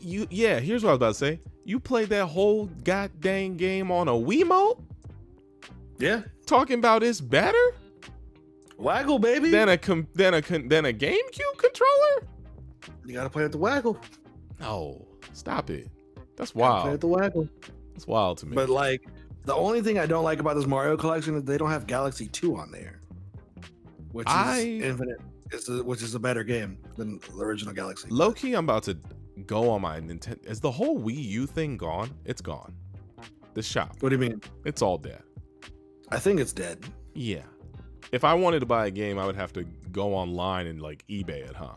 Here's what I was about to say. You played that whole goddamn game on a Wiimote? Yeah. Talking about it's better Waggle, baby. than a GameCube controller? You gotta play at the Waggle. No, stop it. That's Play wild. at the Waggle. That's wild to me. But like, the only thing I don't like about this Mario collection is they don't have Galaxy 2 on there, which is Infinite, which is a better game than the original Galaxy. Low key, I'm about to go on my Nintendo. Is the whole Wii U thing gone? It's gone. The shop. What do you mean? It's all dead. I think it's dead. Yeah. If I wanted to buy a game, I would have to go online and like eBay it, huh?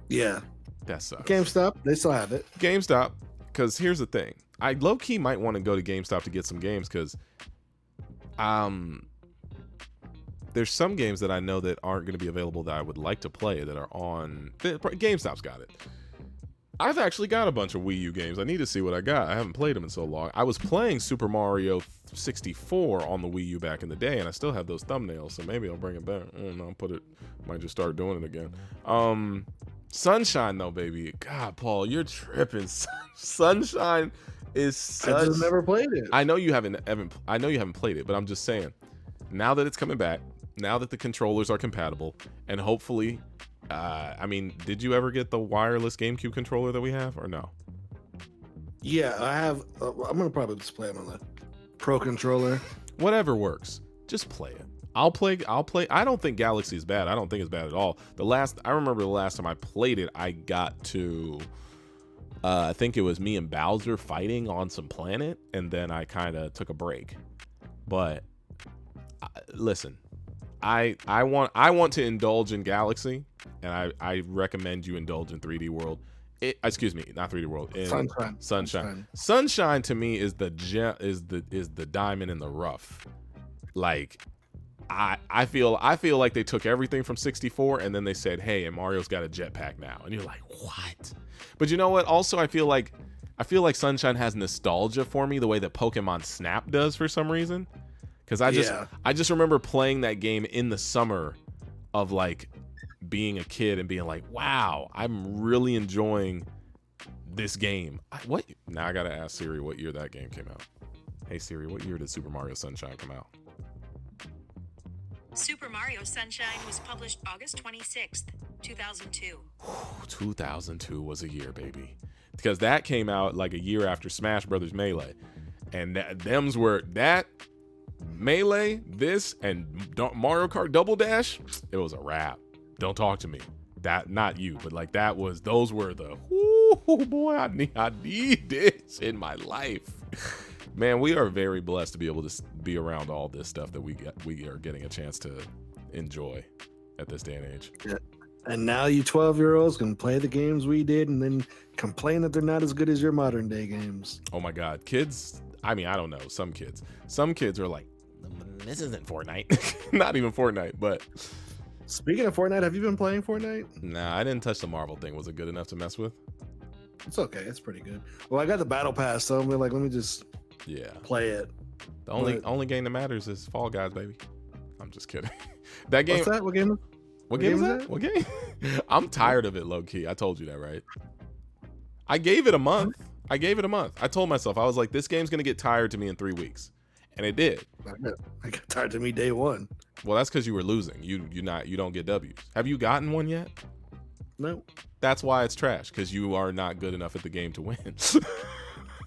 Yeah. That sucks. GameStop, they still have it. GameStop, because here's the thing. I low key might want to go to GameStop to get some games because there's some games that I know that aren't going to be available that I would like to play that are on GameStop's got it. I've actually got a bunch of Wii U games. I need to see what I got. I haven't played them in so long. I was playing Super Mario 64 on the Wii U back in the day, and I still have those thumbnails, so maybe I'll bring it back. I don't know, might just start doing it again. Sunshine though, baby. God, Paul, you're tripping. Sunshine is such... I just never played it. I know you haven't played it, but I'm just saying, now that it's coming back, now that the controllers are compatible, and hopefully, I mean, did you ever get the wireless GameCube controller that we have, or no? Yeah, I have. I'm gonna probably just play it on the Pro controller. Whatever works, just play it. I'll play. I don't think Galaxy is bad. I don't think it's bad at all. I remember the last time I played it, I got to, I think it was me and Bowser fighting on some planet, and then I kind of took a break. But listen, I want to indulge in Galaxy, and I recommend you indulge in 3D World. Excuse me, not 3D World. In Sunshine. Sunshine to me is the diamond in the rough. Like, I feel like they took everything from 64 and then they said, hey, and Mario's got a jetpack now, and you're like, what? But you know what? Also, I feel like Sunshine has nostalgia for me the way that Pokemon Snap does for some reason. Because I just remember playing that game in the summer of like being a kid and being like, wow, I'm really enjoying this game. Now I gotta ask Siri what year that game came out. Hey Siri, what year did Super Mario Sunshine come out? Super Mario Sunshine was published August 26th, 2002. 2002 was a year, baby. Because that came out like a year after Smash Brothers Melee. And that Melee, this, and Mario Kart Double Dash, it was a wrap. Don't talk to me. That, not you, but like those were the, oh boy, I need this in my life. Man, we are very blessed to be able to be around all this stuff that we are getting a chance to enjoy at this day and age. Yeah. And now you 12-year-olds can play the games we did and then complain that they're not as good as your modern day games. Oh my God. Kids, I mean, I don't know. Some kids are like, this isn't Fortnite. Not even Fortnite, but. Speaking of Fortnite, have you been playing Fortnite? Nah, I didn't touch the Marvel thing. Was it good enough to mess with? It's okay. It's pretty good. Well, I got the Battle Pass, so I'm like, let me just play it. The only game that matters is Fall Guys, baby. I'm just kidding. That game. What's that? What game? What game is that? What game? I'm tired of it, low key. I told you that, right? I gave it a month. I told myself, I was like, this game's gonna get tired to me in 3 weeks, and it did. I got tired to me day one. Well, that's because you were losing. You don't get W's. Have you gotten one yet? No. That's why it's trash, because you are not good enough at the game to win.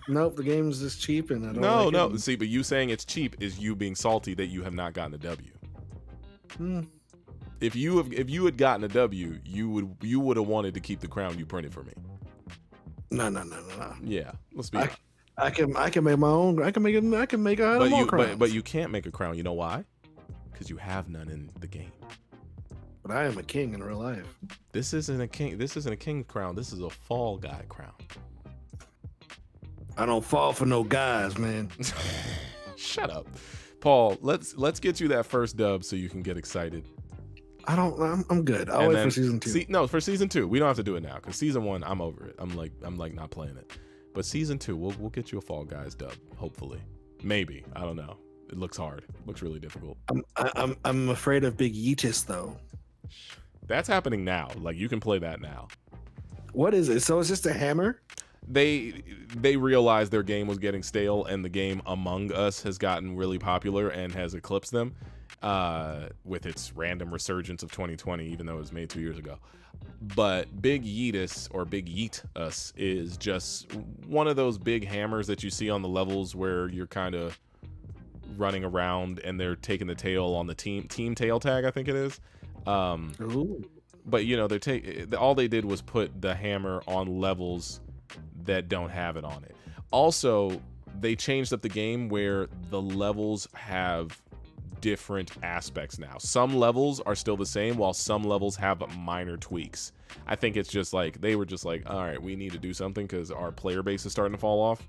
Nope, the game's just cheap, and I don't No. like it. See, but you saying it's cheap is you being salty that you have not gotten a W. If you had gotten a W, you would have wanted to keep the crown you printed for me. No. Yeah, let's be honest. I can make my own. I can make a more crowns. But you can't make a crown. You know why? Because you have none in the game. But I am a king in real life. This isn't a king's crown. This is a Fall Guy crown. I don't fall for no guys, man. Shut up, Paul. Let's get you that first dub so you can get excited. I'm good. I'll wait for season 2. For season 2, we don't have to do it now because season 1, I'm over it. I'm like not playing it. But season 2, we'll get you a Fall Guys dub, hopefully. Maybe. I don't know. It looks hard. Looks really difficult. I'm afraid of Big Yeetus though. That's happening now. Like, you can play that now. What is it? So it's just a hammer? They realized their game was getting stale, and the game Among Us has gotten really popular and has eclipsed them with its random resurgence of 2020, even though it was made 2 years ago. But Big Yeetus, or Big Yeet Us, is just one of those big hammers that you see on the levels where you're kind of running around and they're taking the tail on the team tail tag, I think it is. But you know, all they did was put the hammer on levels that don't have it on it. Also, they changed up the game where the levels have different aspects now. Some levels are still the same, while some levels have minor tweaks. I think it's just like they were just like, all right, we need to do something because our player base is starting to fall off.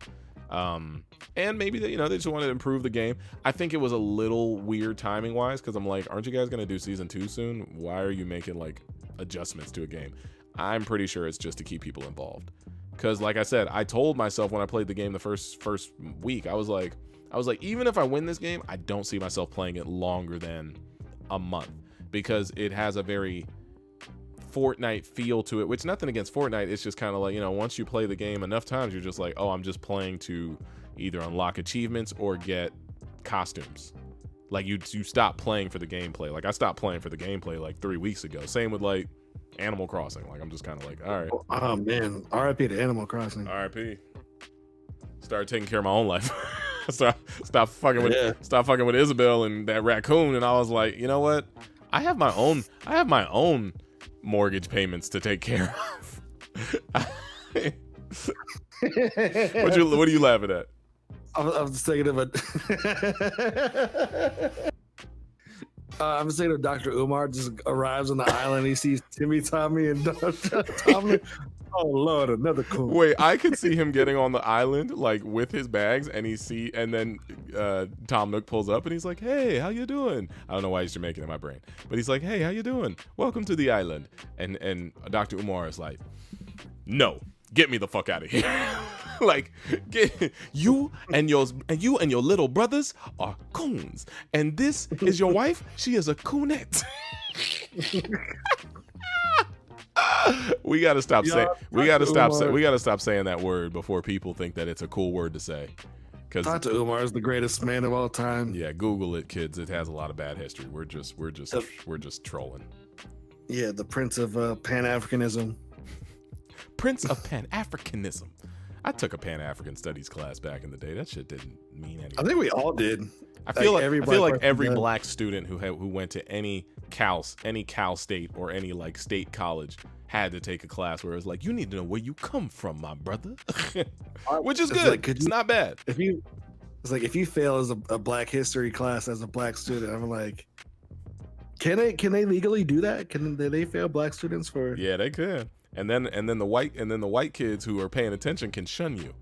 And maybe they just wanted to improve the game. I think it was a little weird timing wise, because I'm like, aren't you guys gonna do season 2 soon? Why are you making like adjustments to a game? I'm pretty sure it's just to keep people involved. Because like I said, I told myself when I played the game the first week, I was like, even if I win this game, I don't see myself playing it longer than a month, because it has a very Fortnite feel to it, which nothing against Fortnite. It's just kind of like, once you play the game enough times, you're just like, oh, I'm just playing to either unlock achievements or get costumes. Like you stop playing for the gameplay. Like I stopped playing for the gameplay like 3 weeks ago. Same with like Animal Crossing. Like I'm just kind of like, all right. Oh man, RIP to Animal Crossing. RIP. Started taking care of my own life. Stop fucking with Isabel and that raccoon. And I was like, you know what? I have my own mortgage payments to take care of. What are you laughing at? I'm just thinking of I'm just thinking of Dr. Umar just arrives on the island. He sees Timmy, Tommy, and Tommy. Oh Lord, another cool. Wait, I could see him getting on the island like with his bags, and then Tom Nook pulls up and he's like, "Hey, how you doing?" I don't know why he's Jamaican in my brain, but he's like, "Hey, how you doing? Welcome to the island." And Dr. Umar is like, "No, get me the fuck out of here." Like, you and your little brothers are coons, and this is your wife. She is a coonette. We gotta stop saying that word before people think that it's a cool word to say. Because Dr. Umar is the greatest man of all time. Yeah, Google it, kids. It has a lot of bad history. We're just trolling. Yeah, the Prince of Pan-Africanism. Prince of Pan-Africanism. I took a Pan-African studies class back in the day. That shit didn't mean anything. I think we all did. I feel like every black student who went to any Cal State or any like state college had to take a class where it was like, you need to know where you come from, my brother. Which is good. It's not bad. If you fail as a black history class as a black student, I'm like, can they legally do that? Can they fail black students for? Yeah, they could. And then the white kids who are paying attention can shun you.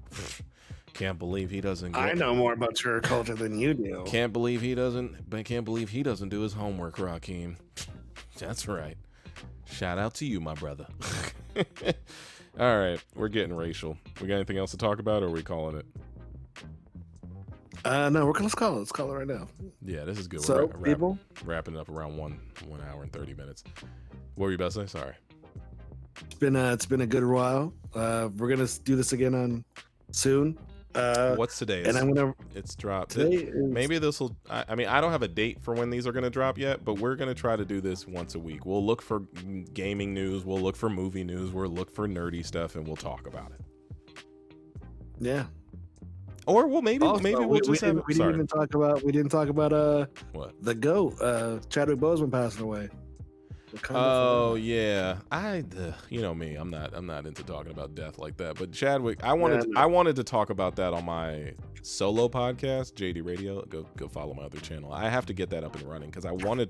Can't believe he doesn't. I know more about your culture than you do. Can't believe he doesn't do his homework, Rakeem. That's right. Shout out to you, my brother. All right, we're getting racial. We got anything else to talk about, or are we calling it? No, let's call it. Let's call it right now. Yeah, this is good. So, we're wrapping up around 1 hour and 30 minutes. What were you about to say? Sorry. It's been a good while. We're gonna do this again soon. What's today? It's dropped. Maybe this will. I mean, I don't have a date for when these are gonna drop yet, but we're gonna try to do this once a week. We'll look for gaming news. We'll look for movie news. We'll look for nerdy stuff, and we'll talk about it. Yeah. Or we'll maybe also, we'll just have. We didn't talk about what? The GOAT, Chadwick Boseman passing away. Oh yeah, you know me, I'm not into talking about death like that. But Chadwick, I wanted to talk about that on my solo podcast, JD Radio. Go follow my other channel. I have to get that up and running because I want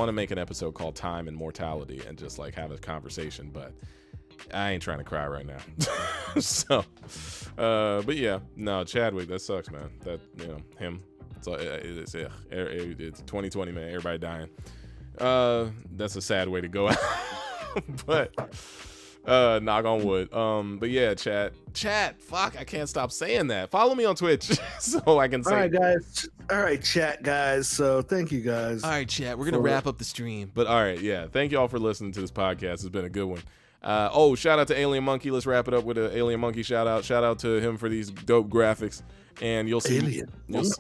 to make an episode called Time and Mortality and just like have a conversation. But I ain't trying to cry right now. So, but yeah, no, Chadwick, that sucks, man. That him. So it's 2020, man. Everybody dying. That's a sad way to go out. But Knock on wood. But yeah, chat, fuck, I can't stop saying that. Follow me on Twitch so I can say. All right, guys. All right, chat, guys. So thank you, guys. All right, chat, we're gonna wrap up the stream. But all right, yeah, thank you all for listening to this podcast. It's been a good one. Shout out to Alien Monkey. Let's wrap it up with an Alien Monkey shout out. Shout out to him for these dope graphics. And you'll see,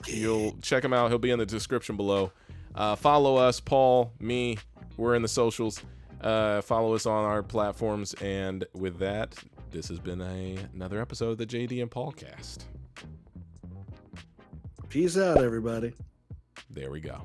you'll check him out. He'll be in the description below. Follow us, Paul, me. We're in the socials. Follow us on our platforms. And with that, this has been another episode of the JD and Paulcast. Peace out, everybody. There we go.